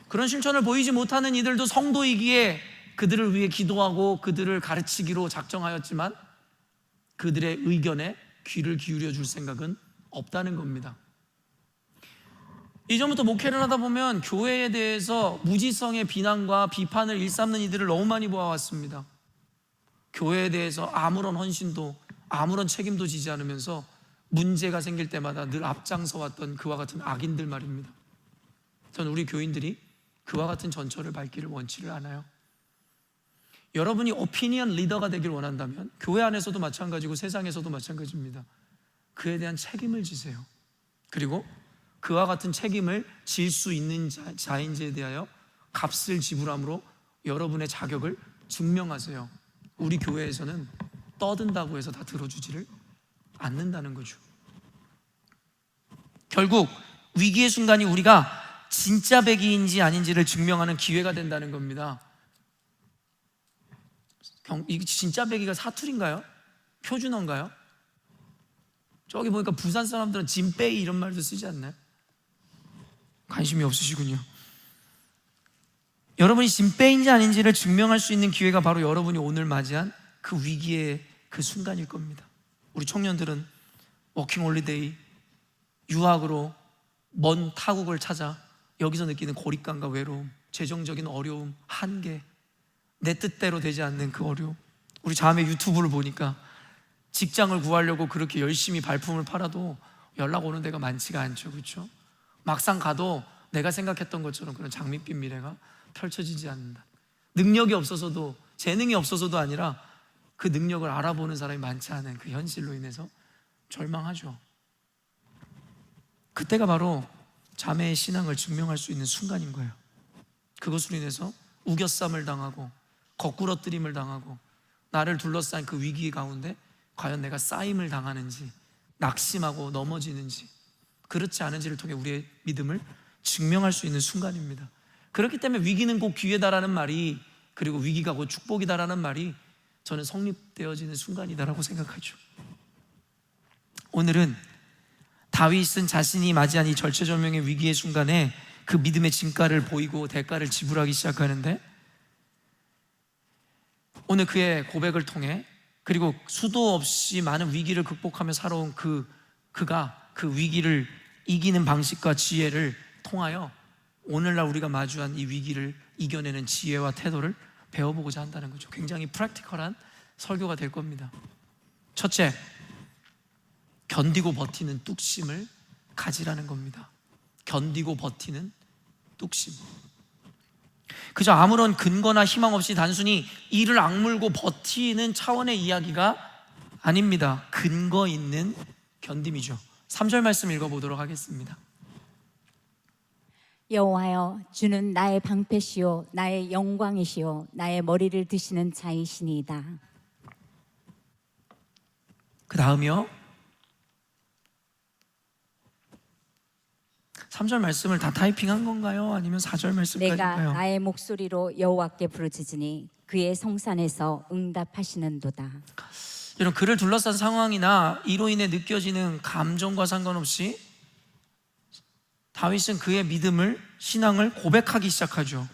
그런 실천을 보이지 못하는 이들도 성도이기에 그들을 위해 기도하고 그들을 가르치기로 작정하였지만 그들의 의견에 귀를 기울여 줄 생각은 없다는 겁니다. 이전부터 목회를 하다 보면 교회에 대해서 무지성의 비난과 비판을 일삼는 이들을 너무 많이 보아왔습니다. 교회에 대해서 아무런 헌신도 아무런 책임도 지지 않으면서 문제가 생길 때마다 늘 앞장서 왔던 그와 같은 악인들 말입니다. 저는 우리 교인들이 그와 같은 전철을 밟기를 원치를 않아요. 여러분이 오피니언 리더가 되길 원한다면 교회 안에서도 마찬가지고 세상에서도 마찬가지입니다. 그에 대한 책임을 지세요. 그리고 그와 같은 책임을 질 수 있는 자인지에 대하여 값을 지불함으로 여러분의 자격을 증명하세요. 우리 교회에서는 떠든다고 해서 다 들어주지를 않는다는 거죠. 결국 위기의 순간이 우리가 진짜 백이인지 아닌지를 증명하는 기회가 된다는 겁니다. 이게 진짜 백이가 사투리인가요? 표준어인가요? 저기 보니까 부산 사람들은 진빼이 이런 말도 쓰지 않나요? 관심이 없으시군요. 여러분이 진빼인지 아닌지를 증명할 수 있는 기회가 바로 여러분이 오늘 맞이한 그 위기의 그 순간일 겁니다. 우리 청년들은 워킹홀리데이, 유학으로 먼 타국을 찾아 여기서 느끼는 고립감과 외로움, 재정적인 어려움, 한계, 내 뜻대로 되지 않는 그 어려움. 우리 자매 유튜브를 보니까 직장을 구하려고 그렇게 열심히 발품을 팔아도 연락 오는 데가 많지가 않죠. 그렇죠? 막상 가도 내가 생각했던 것처럼 그런 장밋빛 미래가 펼쳐지지 않는다. 능력이 없어서도, 재능이 없어서도 아니라 그 능력을 알아보는 사람이 많지 않은 그 현실로 인해서 절망하죠. 그때가 바로 자매의 신앙을 증명할 수 있는 순간인 거예요. 그것으로 인해서 우겨쌈을 당하고 거꾸러뜨림을 당하고 나를 둘러싼 그 위기 가운데 과연 내가 쌓임을 당하는지, 낙심하고 넘어지는지, 그렇지 않은지를 통해 우리의 믿음을 증명할 수 있는 순간입니다. 그렇기 때문에 위기는 곧 기회다라는 말이, 그리고 위기가 곧 축복이다라는 말이 저는 성립되어지는 순간이다라고 생각하죠. 오늘은 다윗은 자신이 맞이한 이 절체절명의 위기의 순간에 그 믿음의 진가를 보이고 대가를 지불하기 시작하는데, 오늘 그의 고백을 통해, 그리고 수도 없이 많은 위기를 극복하며 살아온 그가 그 위기를 이기는 방식과 지혜를 통하여 오늘날 우리가 마주한 이 위기를 이겨내는 지혜와 태도를 배워보고자 한다는 거죠. 굉장히 프랙티컬한 설교가 될 겁니다. 첫째, 견디고 버티는 뚝심을 가지라는 겁니다. 견디고 버티는 뚝심. 그저 아무런 근거나 희망 없이 단순히 이를 악물고 버티는 차원의 이야기가 아닙니다. 근거 있는 견딤이죠. 3절 말씀 읽어보도록 하겠습니다. 여호와여, 주는 나의 방패시요 나의 영광이시요 나의 머리를 드시는 자이시니이다. 그 다음이요, 3절 말씀을 다 타이핑한 건가요? 아니면 4절 내가 말씀까지인가요? 나의 목소리로 여호와께 부르짖으니 그의 성산에서 응답하시는도다. 이런 그를 둘러싼 상황이나 이로 인해 느껴지는 감정과 상관없이 다윗은 그의 믿음을, 신앙을 고백하기 시작하죠.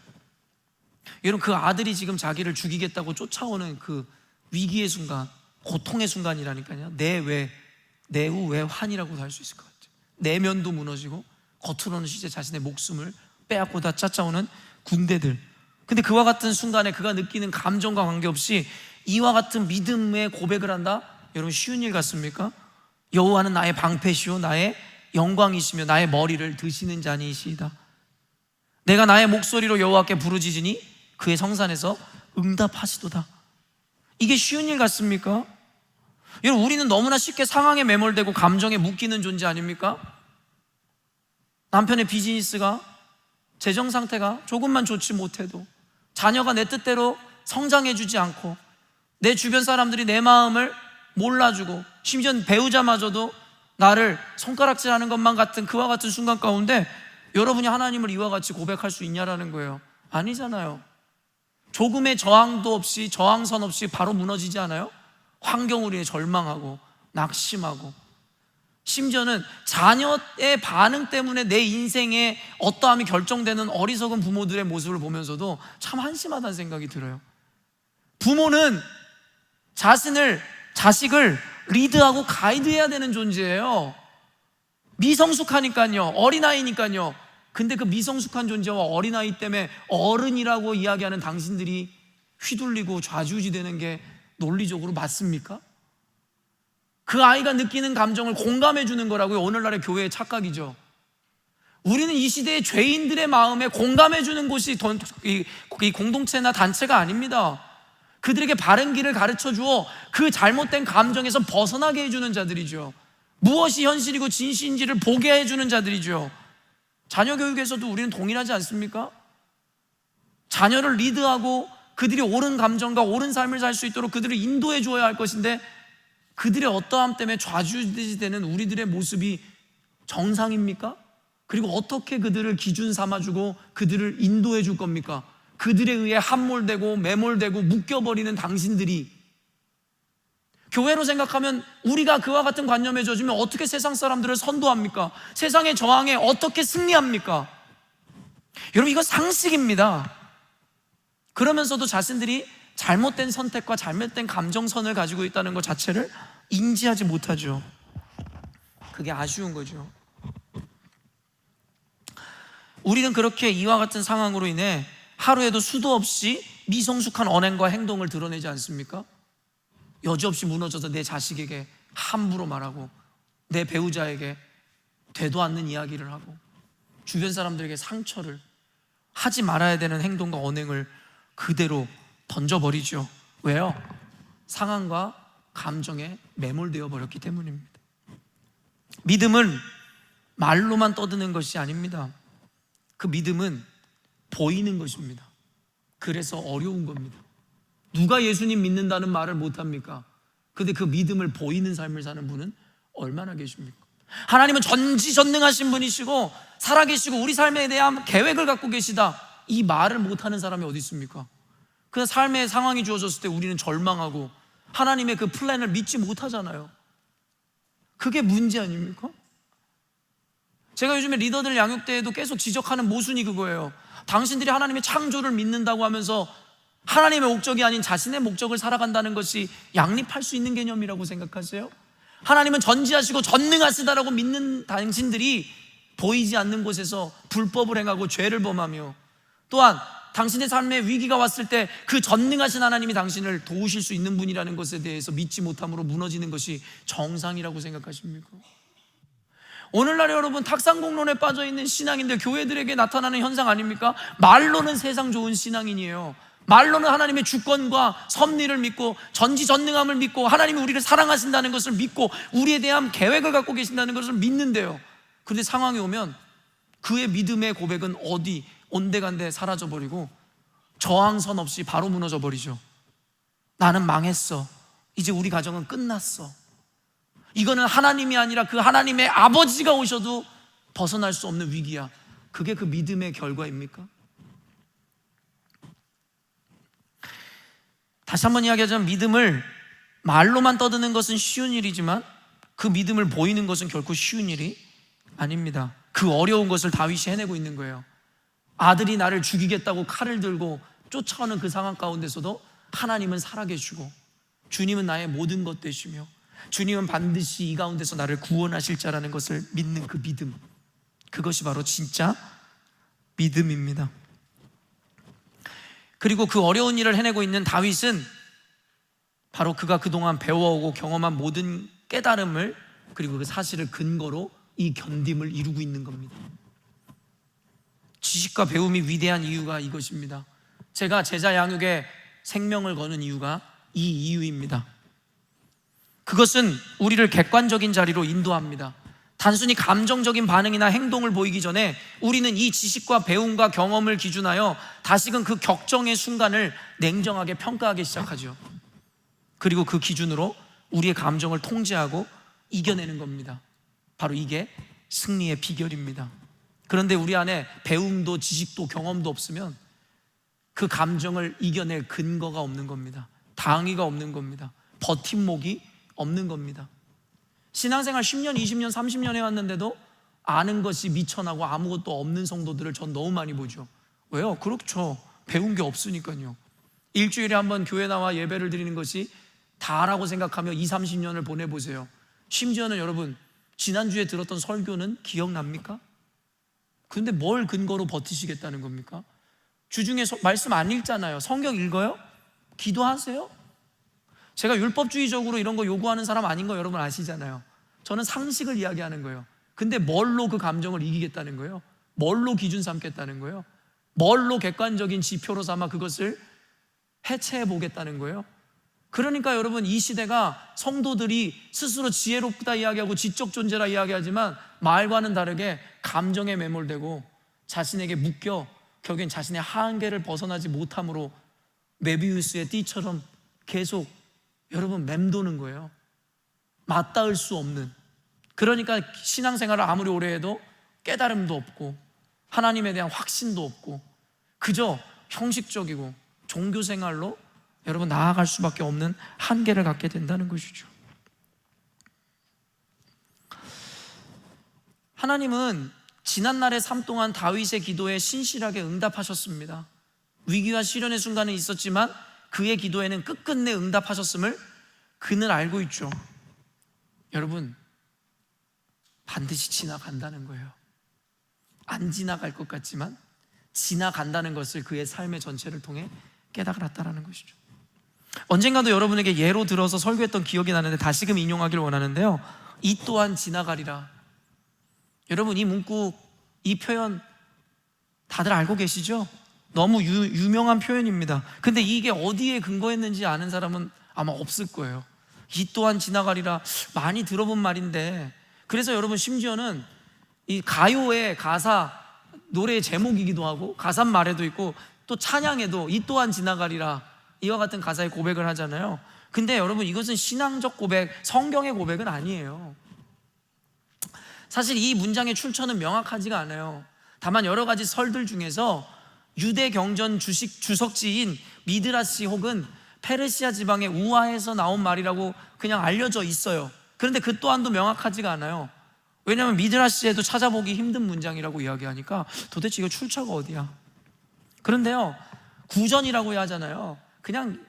여러분, 그 아들이 지금 자기를 죽이겠다고 쫓아오는 그 위기의 순간, 고통의 순간이라니까요. 내후외환이라고도 할 수 있을 것 같아요. 내면도 무너지고 겉으로는 이제 자신의 목숨을 빼앗고 다 쫓아오는 군대들. 근데 그와 같은 순간에 그가 느끼는 감정과 관계없이 이와 같은 믿음의 고백을 한다? 여러분, 쉬운 일 같습니까? 여호와는 나의 방패시오 나의 영광이시며 나의 머리를 드시는 자니이시이다. 내가 나의 목소리로 여호와께 부르짖으니 그의 성산에서 응답하시도다. 이게 쉬운 일 같습니까? 여러분, 우리는 너무나 쉽게 상황에 매몰되고 감정에 묶이는 존재 아닙니까? 남편의 비즈니스가, 재정 상태가 조금만 좋지 못해도, 자녀가 내 뜻대로 성장해주지 않고, 내 주변 사람들이 내 마음을 몰라주고, 심지어 배우자마저도 나를 손가락질하는 것만 같은 그와 같은 순간 가운데 여러분이 하나님을 이와 같이 고백할 수 있냐라는 거예요. 아니잖아요. 조금의 저항도 없이, 저항선 없이 바로 무너지지 않아요? 환경으로 인해 절망하고 낙심하고, 심지어는 자녀의 반응 때문에 내 인생의 어떠함이 결정되는 어리석은 부모들의 모습을 보면서도 참 한심하다는 생각이 들어요. 부모는 자식을 리드하고 가이드해야 되는 존재예요. 미성숙하니까요, 어린아이니까요. 근데 그 미성숙한 존재와 어린아이 때문에 어른이라고 이야기하는 당신들이 휘둘리고 좌지우지되는 게 논리적으로 맞습니까? 그 아이가 느끼는 감정을 공감해 주는 거라고요. 오늘날의 교회의 착각이죠. 우리는 이 시대의 죄인들의 마음에 공감해 주는 곳이 이 공동체나 단체가 아닙니다. 그들에게 바른 길을 가르쳐 주어 그 잘못된 감정에서 벗어나게 해주는 자들이죠. 무엇이 현실이고 진실인지를 보게 해주는 자들이죠. 자녀 교육에서도 우리는 동일하지 않습니까? 자녀를 리드하고 그들이 옳은 감정과 옳은 삶을 살 수 있도록 그들을 인도해 주어야 할 것인데, 그들의 어떠함 때문에 좌지우지되는 우리들의 모습이 정상입니까? 그리고 어떻게 그들을 기준 삼아주고 그들을 인도해 줄 겁니까? 그들에 의해 함몰되고 매몰되고 묶여버리는 당신들이, 교회로 생각하면 우리가 그와 같은 관념에 젖으면 어떻게 세상 사람들을 선도합니까? 세상의 저항에 어떻게 승리합니까? 여러분, 이거 상식입니다. 그러면서도 자신들이 잘못된 선택과 잘못된 감정선을 가지고 있다는 것 자체를 인지하지 못하죠. 그게 아쉬운 거죠. 우리는 그렇게 이와 같은 상황으로 인해 하루에도 수도 없이 미성숙한 언행과 행동을 드러내지 않습니까? 여지없이 무너져서 내 자식에게 함부로 말하고, 내 배우자에게 되도 않는 이야기를 하고, 주변 사람들에게 상처를, 하지 말아야 되는 행동과 언행을 그대로 던져버리죠. 왜요? 상황과 감정에 매몰되어 버렸기 때문입니다. 믿음은 말로만 떠드는 것이 아닙니다. 그 믿음은 보이는 것입니다. 그래서 어려운 겁니다. 누가 예수님 믿는다는 말을 못합니까? 근데 그 믿음을 보이는 삶을 사는 분은 얼마나 계십니까? 하나님은 전지전능하신 분이시고 살아계시고 우리 삶에 대한 계획을 갖고 계시다, 이 말을 못하는 사람이 어디 있습니까? 그 삶의 상황이 주어졌을 때 우리는 절망하고 하나님의 그 플랜을 믿지 못하잖아요. 그게 문제 아닙니까? 제가 요즘에 리더들 양육대회도 계속 지적하는 모순이 그거예요. 당신들이 하나님의 창조를 믿는다고 하면서 하나님의 목적이 아닌 자신의 목적을 살아간다는 것이 양립할 수 있는 개념이라고 생각하세요? 하나님은 전지하시고 전능하시다라고 믿는 당신들이 보이지 않는 곳에서 불법을 행하고 죄를 범하며, 또한 당신의 삶에 위기가 왔을 때 그 전능하신 하나님이 당신을 도우실 수 있는 분이라는 것에 대해서 믿지 못함으로 무너지는 것이 정상이라고 생각하십니까? 오늘날 여러분, 탁상공론에 빠져있는 신앙인들, 교회들에게 나타나는 현상 아닙니까? 말로는 세상 좋은 신앙인이에요. 말로는 하나님의 주권과 섭리를 믿고 전지전능함을 믿고 하나님이 우리를 사랑하신다는 것을 믿고 우리에 대한 계획을 갖고 계신다는 것을 믿는데요, 그런데 상황이 오면 그의 믿음의 고백은 어디 온데간데 사라져버리고 저항선 없이 바로 무너져버리죠. 나는 망했어, 이제 우리 가정은 끝났어. 이거는 하나님이 아니라 그 하나님의 아버지가 오셔도 벗어날 수 없는 위기야. 그게 그 믿음의 결과입니까? 다시 한번 이야기하자면, 믿음을 말로만 떠드는 것은 쉬운 일이지만 그 믿음을 보이는 것은 결코 쉬운 일이 아닙니다. 그 어려운 것을 다윗이 해내고 있는 거예요. 아들이 나를 죽이겠다고 칼을 들고 쫓아오는 그 상황 가운데서도 하나님은 살아계시고 주님은 나의 모든 것 되시며 주님은 반드시 이 가운데서 나를 구원하실 자라는 것을 믿는 그 믿음, 그것이 바로 진짜 믿음입니다. 그리고 그 어려운 일을 해내고 있는 다윗은 바로 그가 그동안 배워오고 경험한 모든 깨달음을, 그리고 그 사실을 근거로 이 견딤을 이루고 있는 겁니다. 지식과 배움이 위대한 이유가 이것입니다. 제가 제자 양육에 생명을 거는 이유가 이 이유입니다. 그것은 우리를 객관적인 자리로 인도합니다. 단순히 감정적인 반응이나 행동을 보이기 전에 우리는 이 지식과 배움과 경험을 기준하여 다시금 그 격정의 순간을 냉정하게 평가하기 시작하죠. 그리고 그 기준으로 우리의 감정을 통제하고 이겨내는 겁니다. 바로 이게 승리의 비결입니다. 그런데 우리 안에 배움도 지식도 경험도 없으면 그 감정을 이겨낼 근거가 없는 겁니다. 당위가 없는 겁니다. 버팀목이 없는 겁니다. 신앙생활 10년, 20년, 30년 해왔는데도 아는 것이 미천하고 아무것도 없는 성도들을 전 너무 많이 보죠. 왜요? 그렇죠. 배운 게 없으니까요. 일주일에 한 번 교회 나와 예배를 드리는 것이 다라고 생각하며 20, 30년을 보내보세요. 심지어는 여러분, 지난주에 들었던 설교는 기억납니까? 근데 뭘 근거로 버티시겠다는 겁니까? 주중에 말씀 안 읽잖아요. 성경 읽어요? 기도하세요? 제가 율법주의적으로 이런 거 요구하는 사람 아닌 거 여러분 아시잖아요. 저는 상식을 이야기하는 거예요. 근데 뭘로 그 감정을 이기겠다는 거예요? 뭘로 기준 삼겠다는 거예요? 뭘로 객관적인 지표로 삼아 그것을 해체해 보겠다는 거예요? 그러니까 여러분, 이 시대가 성도들이 스스로 지혜롭다 이야기하고 지적 존재라 이야기하지만 말과는 다르게 감정에 매몰되고 자신에게 묶여 결국엔 자신의 한계를 벗어나지 못함으로 메비우스의 띠처럼 계속 여러분 맴도는 거예요. 맞닿을 수 없는. 그러니까 신앙생활을 아무리 오래 해도 깨달음도 없고 하나님에 대한 확신도 없고 그저 형식적이고 종교생활로 여러분 나아갈 수밖에 없는 한계를 갖게 된다는 것이죠. 하나님은 지난날의 삶 동안 다윗의 기도에 신실하게 응답하셨습니다. 위기와 시련의 순간은 있었지만 그의 기도에는 끝끝내 응답하셨음을 그는 알고 있죠. 여러분, 반드시 지나간다는 거예요. 안 지나갈 것 같지만 지나간다는 것을 그의 삶의 전체를 통해 깨달았다는 것이죠. 언젠가도 여러분에게 예로 들어서 설교했던 기억이 나는데 다시금 인용하기를 원하는데요, 이 또한 지나가리라. 여러분, 이 문구, 이 표현 다들 알고 계시죠? 너무 유명한 표현입니다. 근데 이게 어디에 근거했는지 아는 사람은 아마 없을 거예요. 이 또한 지나가리라, 많이 들어본 말인데, 그래서 여러분 심지어는 이 가요의 가사, 노래의 제목이기도 하고 가사말에도 있고 또 찬양에도 이 또한 지나가리라 이와 같은 가사의 고백을 하잖아요. 근데 여러분, 이것은 신앙적 고백, 성경의 고백은 아니에요. 사실 이 문장의 출처는 명확하지가 않아요. 다만 여러 가지 설들 중에서 유대 경전 주석지인 미드라시 혹은 페르시아 지방의 우화에서 나온 말이라고 그냥 알려져 있어요. 그런데 그 또한도 명확하지가 않아요. 왜냐하면 미드라시에도 찾아보기 힘든 문장이라고 이야기하니까 도대체 이거 출처가 어디야? 그런데요, 구전이라고 하잖아요. 그냥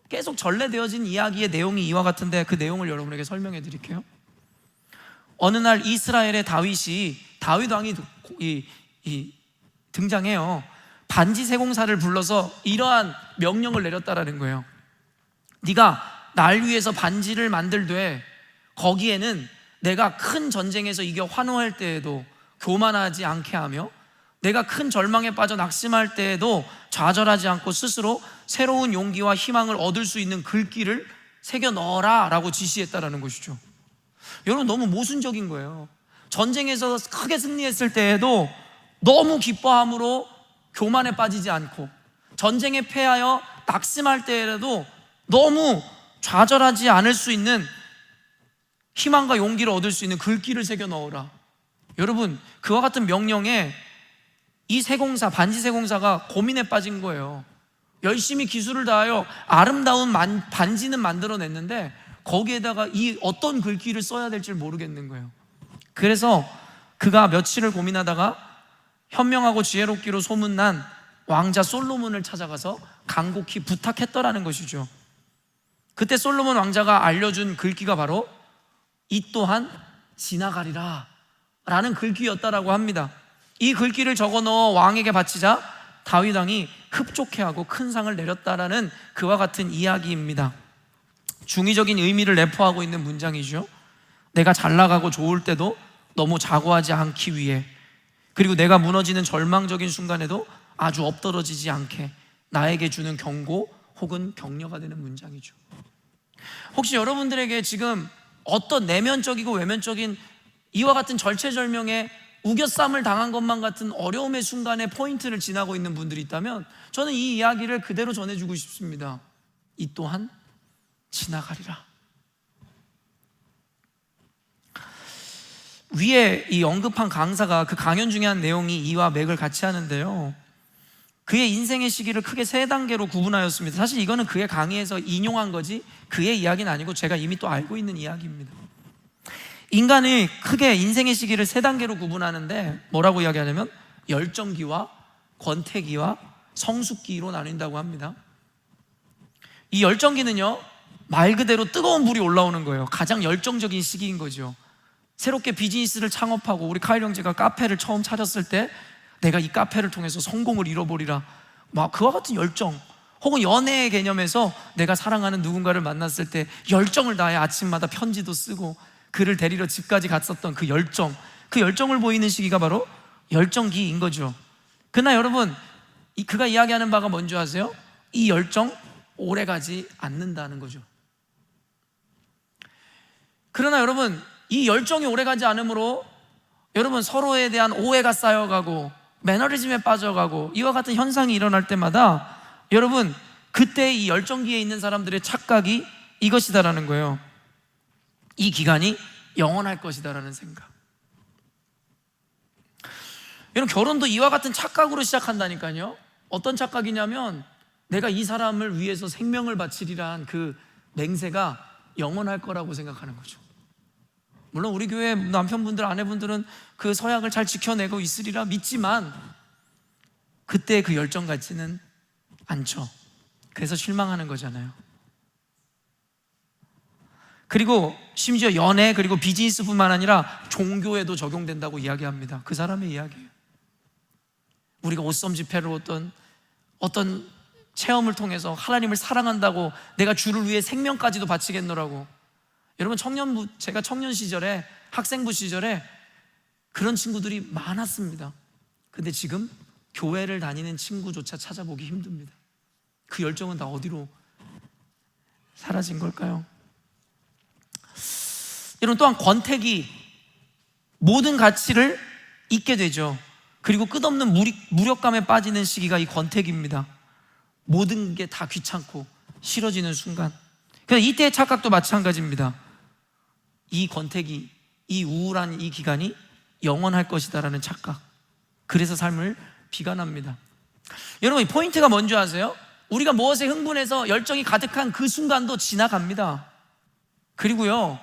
계속 전래되어진 이야기의 내용이 이와 같은데 그 내용을 여러분에게 설명해 드릴게요. 어느 날 이스라엘의 다윗 왕이 등장해요. 반지 세공사를 불러서 이러한 명령을 내렸다라는 거예요. 네가 날 위해서 반지를 만들되 거기에는 내가 큰 전쟁에서 이겨 환호할 때에도 교만하지 않게 하며 내가 큰 절망에 빠져 낙심할 때에도 좌절하지 않고 스스로 새로운 용기와 희망을 얻을 수 있는 글귀를 새겨 넣어라 라고 지시했다라는 것이죠. 여러분, 너무 모순적인 거예요. 전쟁에서 크게 승리했을 때에도 너무 기뻐함으로 교만에 빠지지 않고, 전쟁에 패하여 낙심할 때에도 너무 좌절하지 않을 수 있는 희망과 용기를 얻을 수 있는 글귀를 새겨 넣어라. 여러분, 그와 같은 명령에 이 세공사, 반지 세공사가 고민에 빠진 거예요. 열심히 기술을 다하여 아름다운 반지는 만들어냈는데 거기에다가 이 어떤 글귀를 써야 될지 모르겠는 거예요. 그래서 그가 며칠을 고민하다가 현명하고 지혜롭기로 소문난 왕자 솔로몬을 찾아가서 간곡히 부탁했더라는 것이죠. 그때 솔로몬 왕자가 알려준 글귀가 바로 이 또한 지나가리라 라는 글귀였다라고 합니다. 이 글귀를 적어 넣어 왕에게 바치자 다윗 왕이 흡족해하고 큰 상을 내렸다라는 그와 같은 이야기입니다. 중의적인 의미를 내포하고 있는 문장이죠. 내가 잘 나가고 좋을 때도 너무 자고하지 않기 위해, 그리고 내가 무너지는 절망적인 순간에도 아주 엎드러지지 않게 나에게 주는 경고 혹은 격려가 되는 문장이죠. 혹시 여러분들에게 지금 어떤 내면적이고 외면적인 이와 같은 절체절명의 우겨쌈을 당한 것만 같은 어려움의 순간에 포인트를 지나고 있는 분들이 있다면 저는 이 이야기를 그대로 전해주고 싶습니다. 이 또한 지나가리라. 위에 이 언급한 강사가 그 강연 중에 한 내용이 이와 맥을 같이 하는데요, 그의 인생의 시기를 크게 세 단계로 구분하였습니다. 사실 이거는 그의 강의에서 인용한 거지 그의 이야기는 아니고 제가 이미 또 알고 있는 이야기입니다. 인간이 크게 인생의 시기를 세 단계로 구분하는데 뭐라고 이야기하냐면 열정기와 권태기와 성숙기로 나뉜다고 합니다. 이 열정기는요, 말 그대로 뜨거운 불이 올라오는 거예요. 가장 열정적인 시기인 거죠. 새롭게 비즈니스를 창업하고 우리 카일 형제가 카페를 처음 차렸을 때 내가 이 카페를 통해서 성공을 이뤄버리라, 막 그와 같은 열정, 혹은 연애의 개념에서 내가 사랑하는 누군가를 만났을 때 열정을 다해 아침마다 편지도 쓰고 그를 데리러 집까지 갔었던 그 열정을 보이는 시기가 바로 열정기인 거죠. 그러나 여러분, 그가 이야기하는 바가 뭔지 아세요? 이 열정 오래가지 않는다는 거죠. 그러나 여러분, 이 열정이 오래가지 않으므로 여러분 서로에 대한 오해가 쌓여가고 매너리즘에 빠져가고 이와 같은 현상이 일어날 때마다 여러분 그때 이 열정기에 있는 사람들의 착각이 이것이다라는 거예요. 이 기간이 영원할 것이다라는 생각. 여러분, 결혼도 이와 같은 착각으로 시작한다니까요. 어떤 착각이냐면 내가 이 사람을 위해서 생명을 바치리란 그 맹세가 영원할 거라고 생각하는 거죠. 물론 우리 교회 남편분들, 아내분들은 그 서약을 잘 지켜내고 있으리라 믿지만 그때 그 열정 같지는 않죠. 그래서 실망하는 거잖아요. 그리고 심지어 연애 그리고 비즈니스뿐만 아니라 종교에도 적용된다고 이야기합니다. 그 사람의 이야기예요. 우리가 옷섬 집회를 어떤 체험을 통해서 하나님을 사랑한다고 내가 주를 위해 생명까지도 바치겠노라고. 여러분, 제가 청년 시절에, 학생부 시절에 그런 친구들이 많았습니다. 근데 지금 교회를 다니는 친구조차 찾아보기 힘듭니다. 그 열정은 다 어디로 사라진 걸까요? 여러분, 또한 권태기, 모든 가치를 잊게 되죠. 그리고 끝없는 무력감에 빠지는 시기가 이 권태기입니다. 모든 게 다 귀찮고 싫어지는 순간. 그래서 이때의 착각도 마찬가지입니다. 이 권태기, 이 우울한 이 기간이 영원할 것이다라는 착각. 그래서 삶을 비관합니다. 여러분, 이 포인트가 뭔지 아세요? 우리가 무엇에 흥분해서 열정이 가득한 그 순간도 지나갑니다. 그리고요,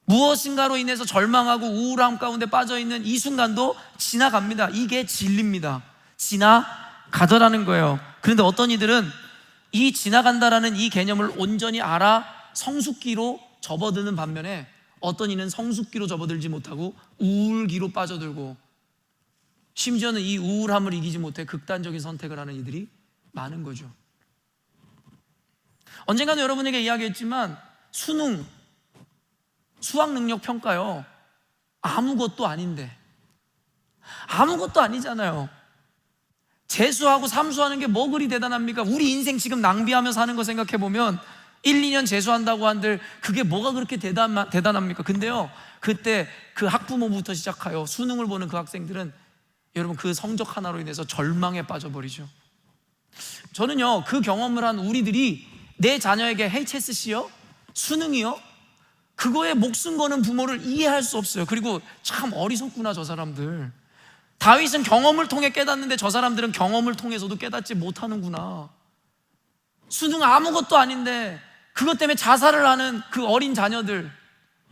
무엇인가로 인해서 절망하고 우울함 가운데 빠져있는 이 순간도 지나갑니다. 이게 진리입니다. 지나가더라는 거예요. 그런데 어떤 이들은 이 지나간다라는 이 개념을 온전히 알아 성숙기로 접어드는 반면에 어떤 이는 성숙기로 접어들지 못하고 우울기로 빠져들고 심지어는 이 우울함을 이기지 못해 극단적인 선택을 하는 이들이 많은 거죠. 언젠가는 여러분에게 이야기했지만 수능, 수학 능력 평가요, 아무것도 아닌데, 아무것도 아니잖아요. 재수하고 삼수하는 게 뭐 그리 대단합니까? 우리 인생 지금 낭비하며 사는 거 생각해보면 1, 2년 재수한다고 한들 그게 뭐가 그렇게 대단합니까? 근데요, 그때 그 학부모부터 시작하여 수능을 보는 그 학생들은 여러분 그 성적 하나로 인해서 절망에 빠져버리죠. 저는요, 그 경험을 한 우리들이 내 자녀에게 HSC요? 수능이요? 그거에 목숨 거는 부모를 이해할 수 없어요. 그리고 참 어리석구나 저 사람들. 다윗은 경험을 통해 깨닫는데 저 사람들은 경험을 통해서도 깨닫지 못하는구나. 수능 아무것도 아닌데 그것 때문에 자살을 하는 그 어린 자녀들,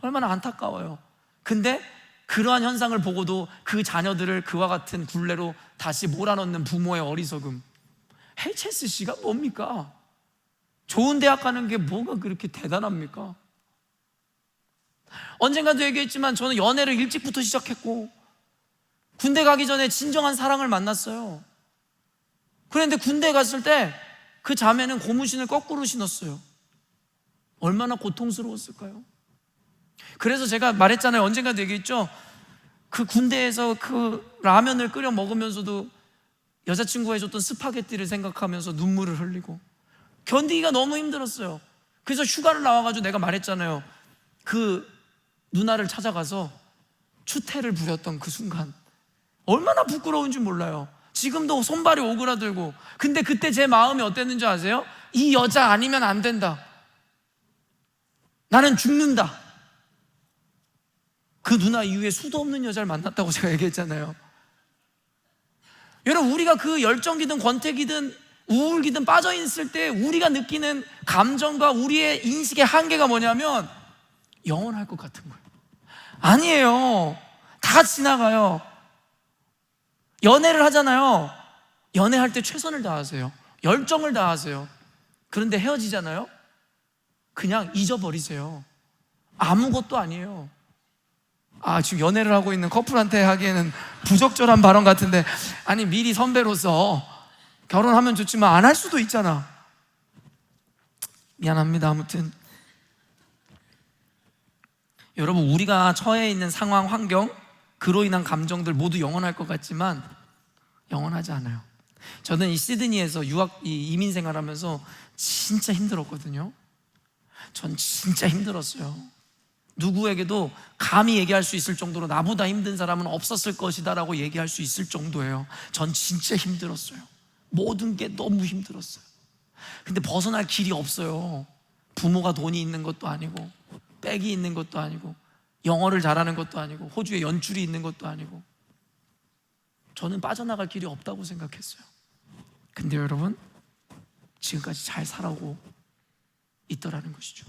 얼마나 안타까워요. 근데 그러한 현상을 보고도 그 자녀들을 그와 같은 굴레로 다시 몰아넣는 부모의 어리석음. HSC가 뭡니까? 좋은 대학 가는 게 뭐가 그렇게 대단합니까? 언젠가도 얘기했지만 저는 연애를 일찍부터 시작했고 군대 가기 전에 진정한 사랑을 만났어요. 그런데 군대 갔을 때 그 자매는 고무신을 거꾸로 신었어요. 얼마나 고통스러웠을까요? 그래서 제가 말했잖아요. 언젠가도 얘기했죠. 그 군대에서 그 라면을 끓여 먹으면서도 여자친구가 해줬던 스파게티를 생각하면서 눈물을 흘리고 견디기가 너무 힘들었어요. 그래서 휴가를 나와가지고 내가 말했잖아요. 그 누나를 찾아가서 추태를 부렸던 그 순간 얼마나 부끄러운지 몰라요. 지금도 손발이 오그라들고. 근데 그때 제 마음이 어땠는지 아세요? 이 여자 아니면 안 된다. 나는 죽는다. 그 누나 이후에 수도 없는 여자를 만났다고 제가 얘기했잖아요. 여러분, 우리가 그 열정기든 권태기든 우울기든 빠져있을 때 우리가 느끼는 감정과 우리의 인식의 한계가 뭐냐면 영원할 것 같은 거예요. 아니에요. 다 지나가요. 연애를 하잖아요. 연애할 때 최선을 다하세요. 열정을 다하세요. 그런데 헤어지잖아요. 그냥 잊어버리세요. 아무것도 아니에요. 지금 연애를 하고 있는 커플한테 하기에는 부적절한 발언 같은데, 아니 미리 선배로서 결혼하면 좋지만 안 할 수도 있잖아. 미안합니다. 아무튼 여러분, 우리가 처해 있는 상황, 환경, 그로 인한 감정들 모두 영원할 것 같지만 영원하지 않아요. 저는 이 시드니에서 이민 생활하면서 진짜 힘들었거든요. 전 진짜 힘들었어요. 누구에게도 감히 얘기할 수 있을 정도로 나보다 힘든 사람은 없었을 것이다 라고 얘기할 수 있을 정도예요. 전 진짜 힘들었어요. 모든 게 너무 힘들었어요. 근데 벗어날 길이 없어요. 부모가 돈이 있는 것도 아니고 백이 있는 것도 아니고 영어를 잘하는 것도 아니고 호주에 연줄이 있는 것도 아니고. 저는 빠져나갈 길이 없다고 생각했어요. 근데 여러분, 지금까지 잘 살아오고 있더라는 것이죠.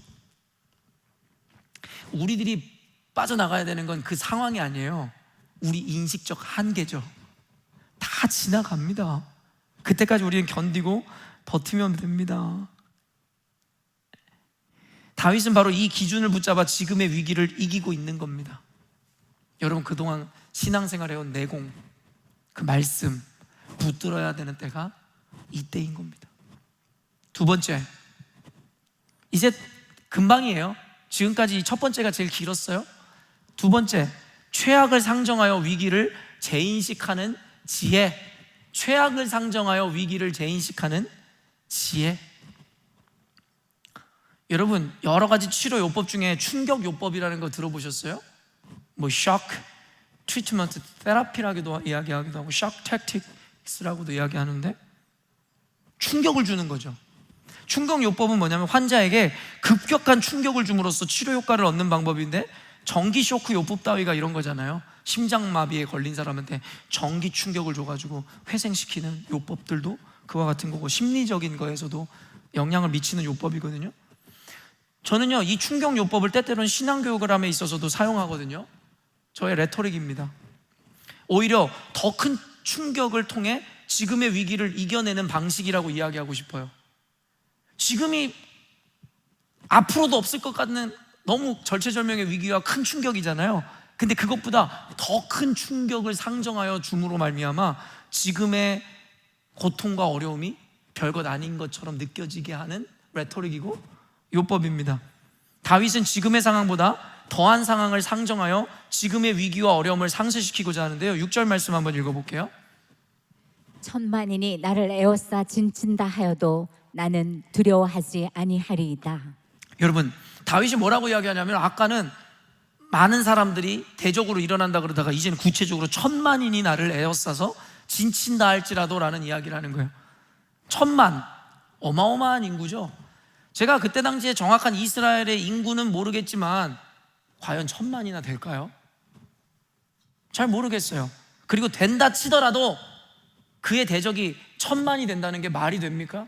우리들이 빠져나가야 되는 건 그 상황이 아니에요. 우리 인식적 한계죠. 다 지나갑니다. 그때까지 우리는 견디고 버티면 됩니다. 다윗은 바로 이 기준을 붙잡아 지금의 위기를 이기고 있는 겁니다. 여러분, 그동안 신앙생활해온 내공, 그 말씀 붙들어야 되는 때가 이때인 겁니다. 두 번째, 이제 금방이에요. 지금까지 첫 번째가 제일 길었어요. 두 번째, 최악을 상정하여 위기를 재인식하는 지혜. 최악을 상정하여 위기를 재인식하는 지혜. 여러분, 여러 가지 치료 요법 중에 충격 요법이라는 거 들어보셨어요? 뭐 shock treatment therapy라고도 이야기하기도 하고 shock tactics라고도 이야기하는데, 충격을 주는 거죠. 충격 요법은 뭐냐면 환자에게 급격한 충격을 줌으로써 치료 효과를 얻는 방법인데, 전기 쇼크 요법 따위가 이런 거잖아요. 심장마비에 걸린 사람한테 전기 충격을 줘가지고 회생시키는 요법들도 그와 같은 거고, 심리적인 거에서도 영향을 미치는 요법이거든요. 저는요, 이 충격 요법을 때때로는 신앙교육을 함에 있어서도 사용하거든요. 저의 레토릭입니다. 오히려 더 큰 충격을 통해 지금의 위기를 이겨내는 방식이라고 이야기하고 싶어요. 지금이 앞으로도 없을 것 같는 너무 절체절명의 위기와 큰 충격이잖아요. 근데 그것보다 더 큰 충격을 상정하여 줌으로 말미암아 지금의 고통과 어려움이 별것 아닌 것처럼 느껴지게 하는 레토릭이고 요법입니다. 다윗은 지금의 상황보다 더한 상황을 상정하여 지금의 위기와 어려움을 상쇄시키고자 하는데요. 6절 말씀 한번 읽어볼게요. 천만인이 나를 에워싸 진친다 하여도 나는 두려워하지 아니하리이다. 여러분, 다윗이 뭐라고 이야기하냐면, 아까는 많은 사람들이 대적으로 일어난다 그러다가 이제는 구체적으로 천만인이 나를 에워싸서 진친다 할지라도 라는 이야기를 하는 거예요. 천만, 어마어마한 인구죠. 제가 그때 당시에 정확한 이스라엘의 인구는 모르겠지만 과연 천만이나 될까요? 잘 모르겠어요. 그리고 된다 치더라도 그의 대적이 천만이 된다는 게 말이 됩니까?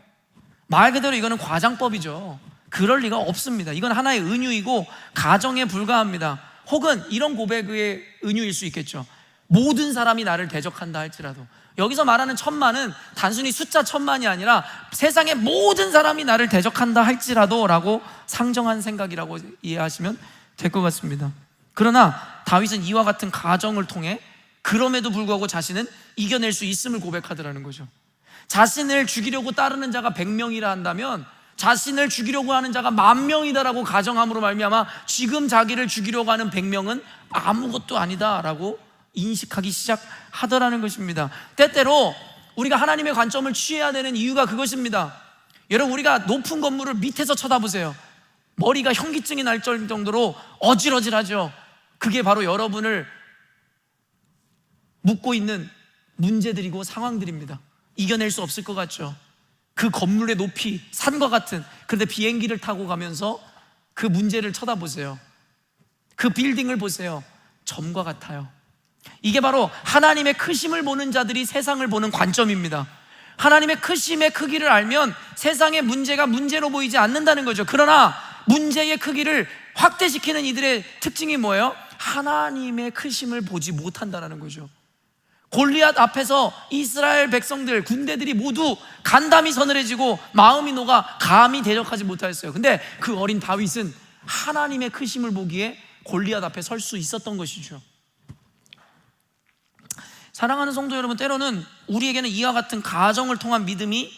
말 그대로 이거는 과장법이죠. 그럴 리가 없습니다. 이건 하나의 은유이고 가정에 불과합니다. 혹은 이런 고백의 은유일 수 있겠죠. 모든 사람이 나를 대적한다 할지라도. 여기서 말하는 천만은 단순히 숫자 천만이 아니라 세상의 모든 사람이 나를 대적한다 할지라도 라고 상정한 생각이라고 이해하시면 될 것 같습니다. 그러나 다윗은 이와 같은 가정을 통해 그럼에도 불구하고 자신은 이겨낼 수 있음을 고백하더라는 거죠. 자신을 죽이려고 따르는 자가 100명이라 한다면 자신을 죽이려고 하는 자가 10,000명이다라고 가정함으로 말미암아 지금 자기를 죽이려고 하는 100명은 아무것도 아니다라고 인식하기 시작하더라는 것입니다. 때때로 우리가 하나님의 관점을 취해야 되는 이유가 그것입니다. 여러분, 우리가 높은 건물을 밑에서 쳐다보세요. 머리가 현기증이 날 정도로 어질어질하죠. 그게 바로 여러분을 묶고 있는 문제들이고 상황들입니다. 이겨낼 수 없을 것 같죠. 그 건물의 높이 산과 같은, 그런데 비행기를 타고 가면서 그 문제를 쳐다보세요. 그 빌딩을 보세요. 점과 같아요. 이게 바로 하나님의 크심을 보는 자들이 세상을 보는 관점입니다. 하나님의 크심의 크기를 알면 세상의 문제가 문제로 보이지 않는다는 거죠. 그러나 문제의 크기를 확대시키는 이들의 특징이 뭐예요? 하나님의 크심을 보지 못한다는 거죠. 골리앗 앞에서 이스라엘 백성들, 군대들이 모두 간담이 서늘해지고 마음이 녹아 감히 대적하지 못하였어요. 근데 그 어린 다윗은 하나님의 크심을 보기에 골리앗 앞에 설 수 있었던 것이죠. 사랑하는 성도 여러분, 때로는 우리에게는 이와 같은 가정을 통한 믿음이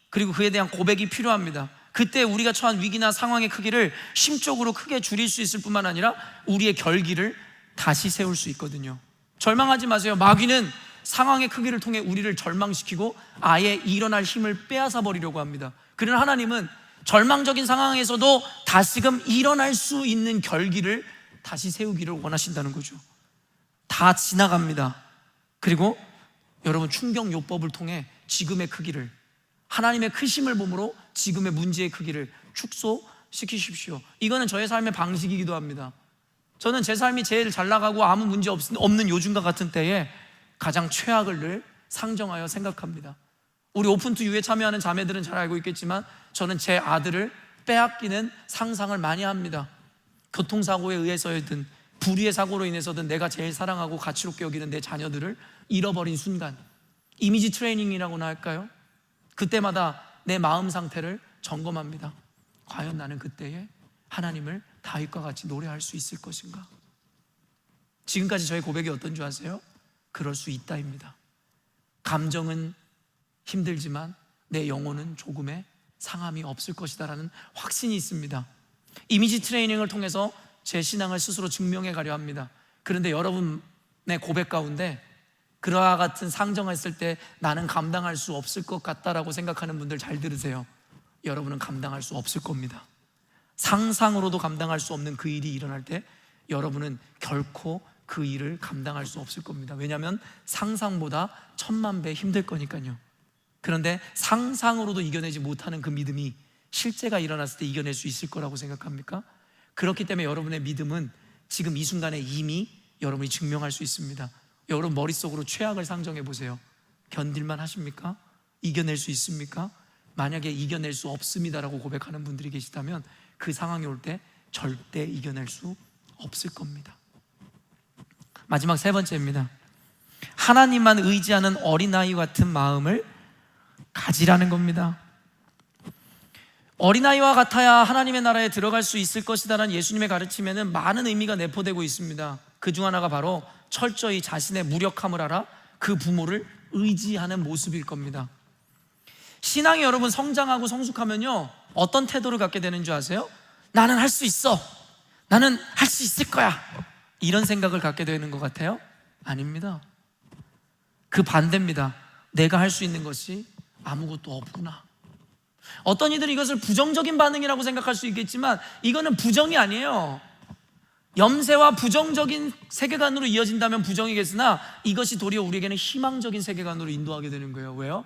그리고 그에 대한 고백이 필요합니다. 그때 우리가 처한 위기나 상황의 크기를 심적으로 크게 줄일 수 있을 뿐만 아니라 우리의 결기를 다시 세울 수 있거든요. 절망하지 마세요. 마귀는 상황의 크기를 통해 우리를 절망시키고 아예 일어날 힘을 빼앗아 버리려고 합니다. 그러나 하나님은 절망적인 상황에서도 다시금 일어날 수 있는 결기를 다시 세우기를 원하신다는 거죠. 다 지나갑니다. 그리고 여러분, 충격요법을 통해 지금의 크기를, 하나님의 크심을 보므로 지금의 문제의 크기를 축소시키십시오. 이거는 저의 삶의 방식이기도 합니다. 저는 제 삶이 제일 잘 나가고 아무 문제 없는 요즘과 같은 때에 가장 최악을 늘 상정하여 생각합니다. 우리 오픈투유에 참여하는 자매들은 잘 알고 있겠지만 저는 제 아들을 빼앗기는 상상을 많이 합니다. 교통사고에 의해서든 불의의 사고로 인해서든 내가 제일 사랑하고 가치롭게 여기는 내 자녀들을 잃어버린 순간, 이미지 트레이닝이라고나 할까요? 그때마다 내 마음 상태를 점검합니다. 과연 나는 그때에 하나님을 다윗과 같이 노래할 수 있을 것인가? 지금까지 저의 고백이 어떤 줄 아세요? 그럴 수 있다입니다. 감정은 힘들지만 내 영혼은 조금의 상함이 없을 것이다라는 확신이 있습니다. 이미지 트레이닝을 통해서 제 신앙을 스스로 증명해 가려 합니다. 그런데 여러분의 고백 가운데 그와 같은 상정했을 때 나는 감당할 수 없을 것 같다라고 생각하는 분들 잘 들으세요. 여러분은 감당할 수 없을 겁니다. 상상으로도 감당할 수 없는 그 일이 일어날 때 여러분은 결코 그 일을 감당할 수 없을 겁니다. 왜냐하면 상상보다 10,000배 힘들 거니까요. 그런데 상상으로도 이겨내지 못하는 그 믿음이 실제가 일어났을 때 이겨낼 수 있을 거라고 생각합니까? 그렇기 때문에 여러분의 믿음은 지금 이 순간에 이미 여러분이 증명할 수 있습니다. 여러분 머릿속으로 최악을 상정해 보세요. 견딜만 하십니까? 이겨낼 수 있습니까? 만약에 이겨낼 수 없습니다라고 고백하는 분들이 계시다면 그 상황이 올 때 절대 이겨낼 수 없을 겁니다. 마지막 세 번째입니다. 하나님만 의지하는 어린아이 같은 마음을 가지라는 겁니다. 어린아이와 같아야 하나님의 나라에 들어갈 수 있을 것이다라는 예수님의 가르침에는 많은 의미가 내포되고 있습니다. 그중 하나가 바로 철저히 자신의 무력함을 알아 그 부모를 의지하는 모습일 겁니다. 신앙이 여러분 성장하고 성숙하면요 어떤 태도를 갖게 되는 줄 아세요? 나는 할 수 있어, 나는 할 수 있을 거야, 이런 생각을 갖게 되는 것 같아요? 아닙니다. 그 반대입니다. 내가 할 수 있는 것이 아무것도 없구나. 어떤 이들이 이것을 부정적인 반응이라고 생각할 수 있겠지만 이거는 부정이 아니에요. 염세와 부정적인 세계관으로 이어진다면 부정이겠으나 이것이 도리어 우리에게는 희망적인 세계관으로 인도하게 되는 거예요. 왜요?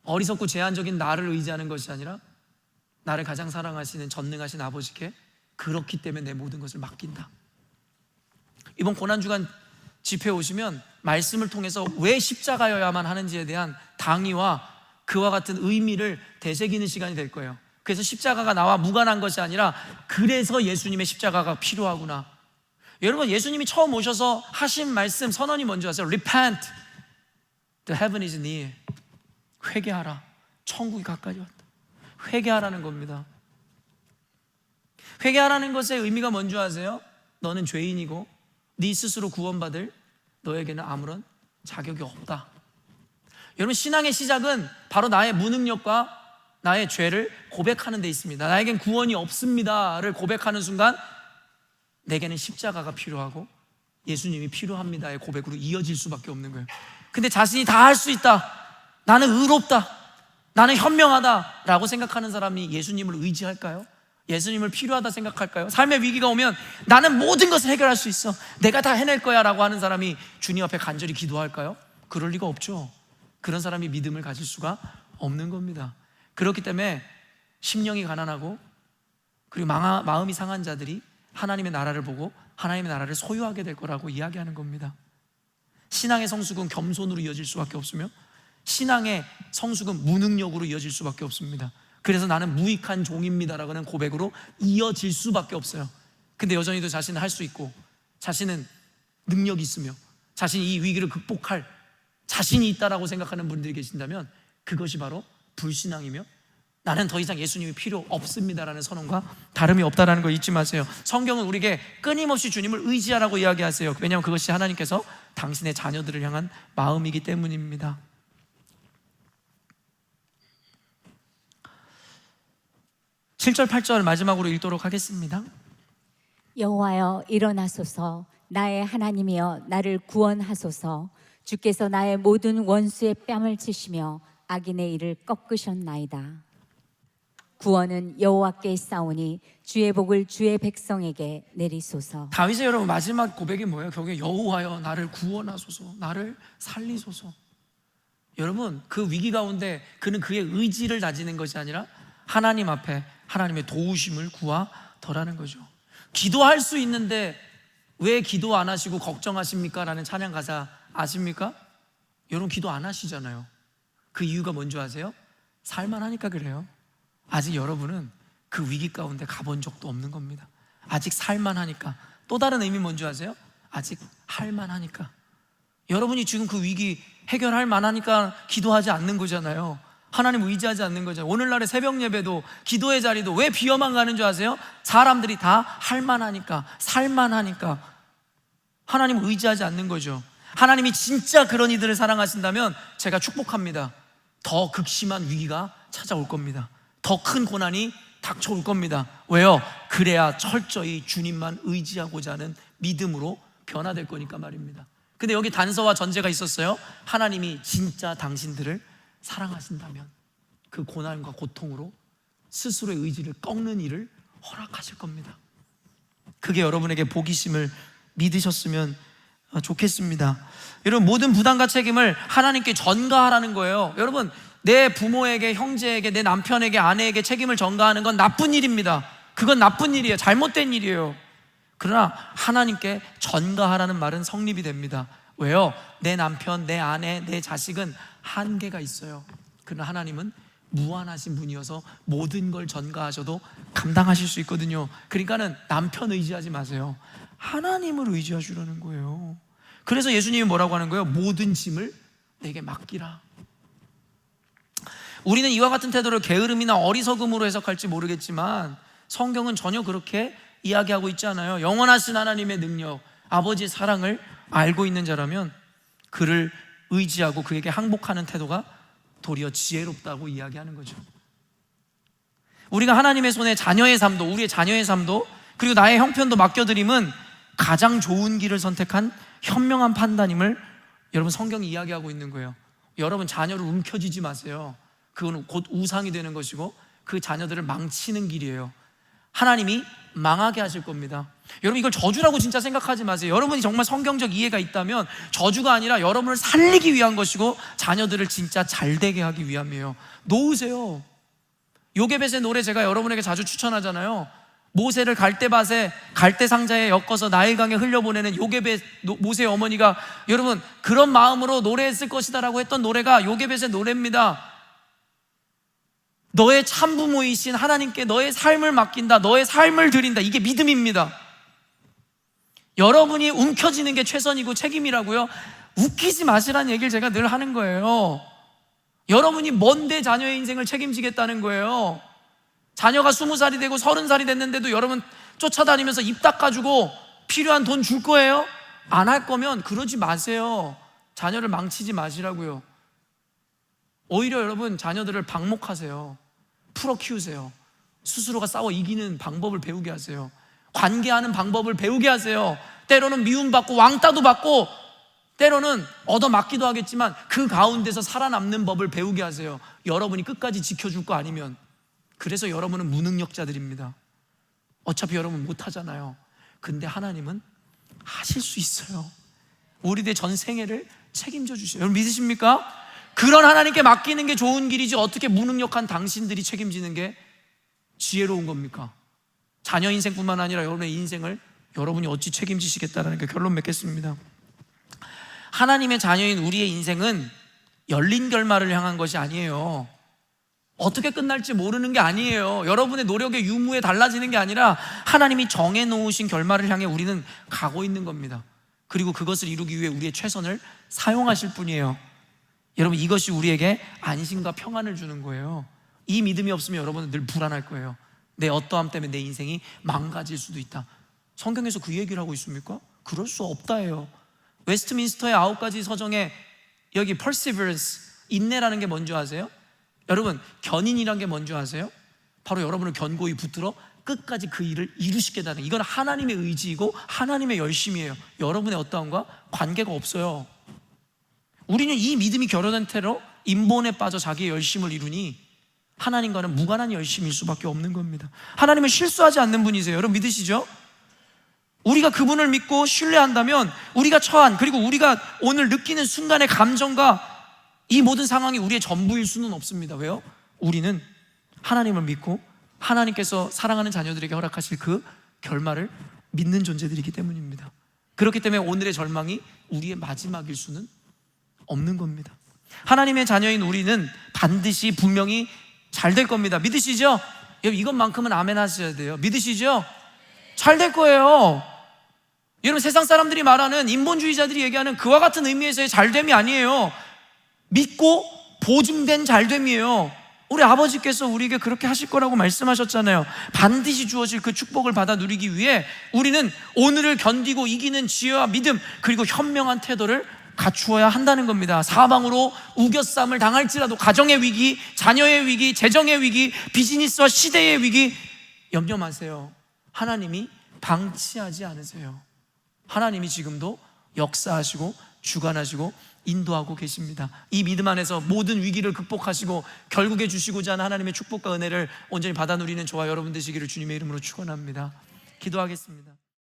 어리석고 제한적인 나를 의지하는 것이 아니라 나를 가장 사랑하시는 전능하신 아버지께 그렇기 때문에 내 모든 것을 맡긴다. 이번 고난주간 집회에 오시면 말씀을 통해서 왜 십자가여야만 하는지에 대한 당위와 그와 같은 의미를 되새기는 시간이 될 거예요. 그래서 십자가가 나와 무관한 것이 아니라 그래서 예수님의 십자가가 필요하구나, 여러분, 예수님이 처음 오셔서 하신 말씀, 선언이 뭔지 아세요? Repent, the heaven is near. 회개하라, 천국이 가까이 왔다. 회개하라는 겁니다. 회개하라는 것의 의미가 뭔지 아세요? 너는 죄인이고 네 스스로 구원받을 너에게는 아무런 자격이 없다. 여러분, 신앙의 시작은 바로 나의 무능력과 나의 죄를 고백하는 데 있습니다. 나에겐 구원이 없습니다를 고백하는 순간 내게는 십자가가 필요하고 예수님이 필요합니다의 고백으로 이어질 수밖에 없는 거예요. 근데 자신이 다 할 수 있다, 나는 의롭다, 나는 현명하다 라고 생각하는 사람이 예수님을 의지할까요? 예수님을 필요하다 생각할까요? 삶의 위기가 오면 나는 모든 것을 해결할 수 있어, 내가 다 해낼 거야 라고 하는 사람이 주님 앞에 간절히 기도할까요? 그럴 리가 없죠. 그런 사람이 믿음을 가질 수가 없는 겁니다. 그렇기 때문에 심령이 가난하고 그리고 마음이 상한 자들이 하나님의 나라를 보고 하나님의 나라를 소유하게 될 거라고 이야기하는 겁니다. 신앙의 성숙은 겸손으로 이어질 수밖에 없으며 신앙의 성숙은 무능력으로 이어질 수밖에 없습니다. 그래서 나는 무익한 종입니다라고 하는 고백으로 이어질 수밖에 없어요. 근데 여전히도 자신은 할 수 있고 자신은 능력이 있으며 자신이 이 위기를 극복할 자신이 있다라고 생각하는 분들이 계신다면 그것이 바로 불신앙이며 나는 더 이상 예수님이 필요 없습니다라는 선언과 다름이 없다라는 거 잊지 마세요. 성경은 우리에게 끊임없이 주님을 의지하라고 이야기하세요. 왜냐하면 그것이 하나님께서 당신의 자녀들을 향한 마음이기 때문입니다. 7절 8절 마지막으로 읽도록 하겠습니다. 여호와여 일어나소서, 나의 하나님이여 나를 구원하소서. 주께서 나의 모든 원수의 뺨을 치시며 악인의 일을 꺾으셨나이다. 구원은 여호와께 있사오니 주의 복을 주의 백성에게 내리소서. 다윗의 여러분 마지막 고백이 뭐예요? 결국에 여호와여 나를 구원하소서, 나를 살리소서. 여러분, 그 위기 가운데 그는 그의 의지를 다지는 것이 아니라 하나님 앞에 하나님의 도우심을 구하더라는 거죠. 기도할 수 있는데 왜 기도 안 하시고 걱정하십니까? 라는 찬양 가사 아십니까? 여러분, 기도 안 하시잖아요. 그 이유가 뭔지 아세요? 살만하니까 그래요. 아직 여러분은 그 위기 가운데 가본 적도 없는 겁니다. 아직 살만하니까. 또 다른 의미 뭔지 아세요? 아직 할만하니까. 여러분이 지금 그 위기 해결할 만하니까 기도하지 않는 거잖아요. 하나님 의지하지 않는 거잖아요. 오늘날의 새벽 예배도 기도의 자리도 왜 비어만 가는 줄 아세요? 사람들이 다 할만하니까, 살만하니까 하나님 의지하지 않는 거죠. 하나님이 진짜 그런 이들을 사랑하신다면 제가 축복합니다. 더 극심한 위기가 찾아올 겁니다. 더 큰 고난이 닥쳐올 겁니다. 왜요? 그래야 철저히 주님만 의지하고자 하는 믿음으로 변화될 거니까 말입니다. 근데 여기 단서와 전제가 있었어요. 하나님이 진짜 당신들을 사랑하신다면 그 고난과 고통으로 스스로의 의지를 꺾는 일을 허락하실 겁니다. 그게 여러분에게 복이심을 믿으셨으면 좋겠습니다. 여러분, 모든 부담과 책임을 하나님께 전가하라는 거예요. 여러분, 내 부모에게, 형제에게, 내 남편에게, 아내에게 책임을 전가하는 건 나쁜 일입니다. 그건 나쁜 일이에요. 잘못된 일이에요. 그러나 하나님께 전가하라는 말은 성립이 됩니다. 왜요? 내 남편, 내 아내, 내 자식은 한계가 있어요. 그러나 하나님은 무한하신 분이어서 모든 걸 전가하셔도 감당하실 수 있거든요. 그러니까는 남편 의지하지 마세요. 하나님을 의지하시라는 거예요. 그래서 예수님이 뭐라고 하는 거예요? 모든 짐을 내게 맡기라. 우리는 이와 같은 태도를 게으름이나 어리석음으로 해석할지 모르겠지만 성경은 전혀 그렇게 이야기하고 있지 않아요. 영원하신 하나님의 능력, 아버지의 사랑을 알고 있는 자라면 그를 의지하고 그에게 항복하는 태도가 도리어 지혜롭다고 이야기하는 거죠. 우리가 하나님의 손에 자녀의 삶도, 우리의 자녀의 삶도, 그리고 나의 형편도 맡겨드림은 가장 좋은 길을 선택한 현명한 판단임을 여러분 성경이 이야기하고 있는 거예요. 여러분, 자녀를 움켜쥐지 마세요. 그건 곧 우상이 되는 것이고 그 자녀들을 망치는 길이에요. 하나님이 망하게 하실 겁니다. 여러분, 이걸 저주라고 진짜 생각하지 마세요. 여러분이 정말 성경적 이해가 있다면 저주가 아니라 여러분을 살리기 위한 것이고 자녀들을 진짜 잘되게 하기 위함이에요. 놓으세요. 요게벳의 노래 제가 여러분에게 자주 추천하잖아요. 모세를 갈대밭에 갈대 상자에 엮어서 나일강에 흘려보내는 요게벳, 모세의 어머니가 여러분 그런 마음으로 노래했을 것이다라고 했던 노래가 요게벳의 노래입니다. 너의 참부모이신 하나님께 너의 삶을 맡긴다, 너의 삶을 드린다. 이게 믿음입니다. 여러분이 움켜쥐는 게 최선이고 책임이라고요. 웃기지 마시라는 얘기를 제가 늘 하는 거예요. 여러분이 뭔데 자녀의 인생을 책임지겠다는 거예요. 자녀가 20살이 되고 30살이 됐는데도 여러분 쫓아다니면서 입 닦아주고 필요한 돈 줄 거예요? 안 할 거면 그러지 마세요. 자녀를 망치지 마시라고요. 오히려 여러분 자녀들을 방목하세요. 풀어 키우세요. 스스로가 싸워 이기는 방법을 배우게 하세요. 관계하는 방법을 배우게 하세요. 때로는 미움받고 왕따도 받고 때로는 얻어맞기도 하겠지만 그 가운데서 살아남는 법을 배우게 하세요. 여러분이 끝까지 지켜줄 거 아니면. 그래서 여러분은 무능력자들입니다. 어차피 여러분 못하잖아요. 근데 하나님은 하실 수 있어요. 우리들의 전 생애를 책임져 주셔요. 여러분 믿으십니까? 그런 하나님께 맡기는 게 좋은 길이지 어떻게 무능력한 당신들이 책임지는 게 지혜로운 겁니까? 자녀 인생뿐만 아니라 여러분의 인생을 여러분이 어찌 책임지시겠다라는 게 결론 맺겠습니다. 하나님의 자녀인 우리의 인생은 열린 결말을 향한 것이 아니에요. 어떻게 끝날지 모르는 게 아니에요. 여러분의 노력의 유무에 달라지는 게 아니라 하나님이 정해놓으신 결말을 향해 우리는 가고 있는 겁니다. 그리고 그것을 이루기 위해 우리의 최선을 사용하실 뿐이에요. 여러분 이것이 우리에게 안심과 평안을 주는 거예요. 이 믿음이 없으면 여러분은 늘 불안할 거예요. 내 어떠함 때문에 내 인생이 망가질 수도 있다. 성경에서 그 얘기를 하고 있습니까? 그럴 수 없다예요. 웨스트민스터의 9가지 서정에 여기 perseverance, 인내라는 게 뭔지 아세요? 여러분 견인이라는 게 뭔지 아세요? 바로 여러분을 견고히 붙들어 끝까지 그 일을 이루시겠다는, 이건 하나님의 의지이고 하나님의 열심이에요. 여러분의 어떠함과 관계가 없어요. 우리는 이 믿음이 결여된 채로 인본에 빠져 자기의 열심을 이루니 하나님과는 무관한 열심일 수밖에 없는 겁니다. 하나님은 실수하지 않는 분이세요. 여러분 믿으시죠? 우리가 그분을 믿고 신뢰한다면 우리가 처한, 그리고 우리가 오늘 느끼는 순간의 감정과 이 모든 상황이 우리의 전부일 수는 없습니다. 왜요? 우리는 하나님을 믿고 하나님께서 사랑하는 자녀들에게 허락하실 그 결말을 믿는 존재들이기 때문입니다. 그렇기 때문에 오늘의 절망이 우리의 마지막일 수는 없는 겁니다. 하나님의 자녀인 우리는 반드시 분명히 잘 될 겁니다. 믿으시죠? 여러분 이것만큼은 아멘 하셔야 돼요. 믿으시죠? 잘 될 거예요. 여러분 세상 사람들이 말하는, 인본주의자들이 얘기하는 그와 같은 의미에서의 잘됨이 아니에요. 믿고 보증된 잘됨이에요. 우리 아버지께서 우리에게 그렇게 하실 거라고 말씀하셨잖아요. 반드시 주어질 그 축복을 받아 누리기 위해 우리는 오늘을 견디고 이기는 지혜와 믿음, 그리고 현명한 태도를 갖추어야 한다는 겁니다. 사방으로 우겨쌈을 당할지라도 가정의 위기, 자녀의 위기, 재정의 위기, 비즈니스와 시대의 위기 염려 마세요. 하나님이 방치하지 않으세요. 하나님이 지금도 역사하시고 주관하시고 인도하고 계십니다. 이 믿음 안에서 모든 위기를 극복하시고 결국에 주시고자 하는 하나님의 축복과 은혜를 온전히 받아 누리는 저와 여러분 되시기를 주님의 이름으로 축원합니다. 기도하겠습니다.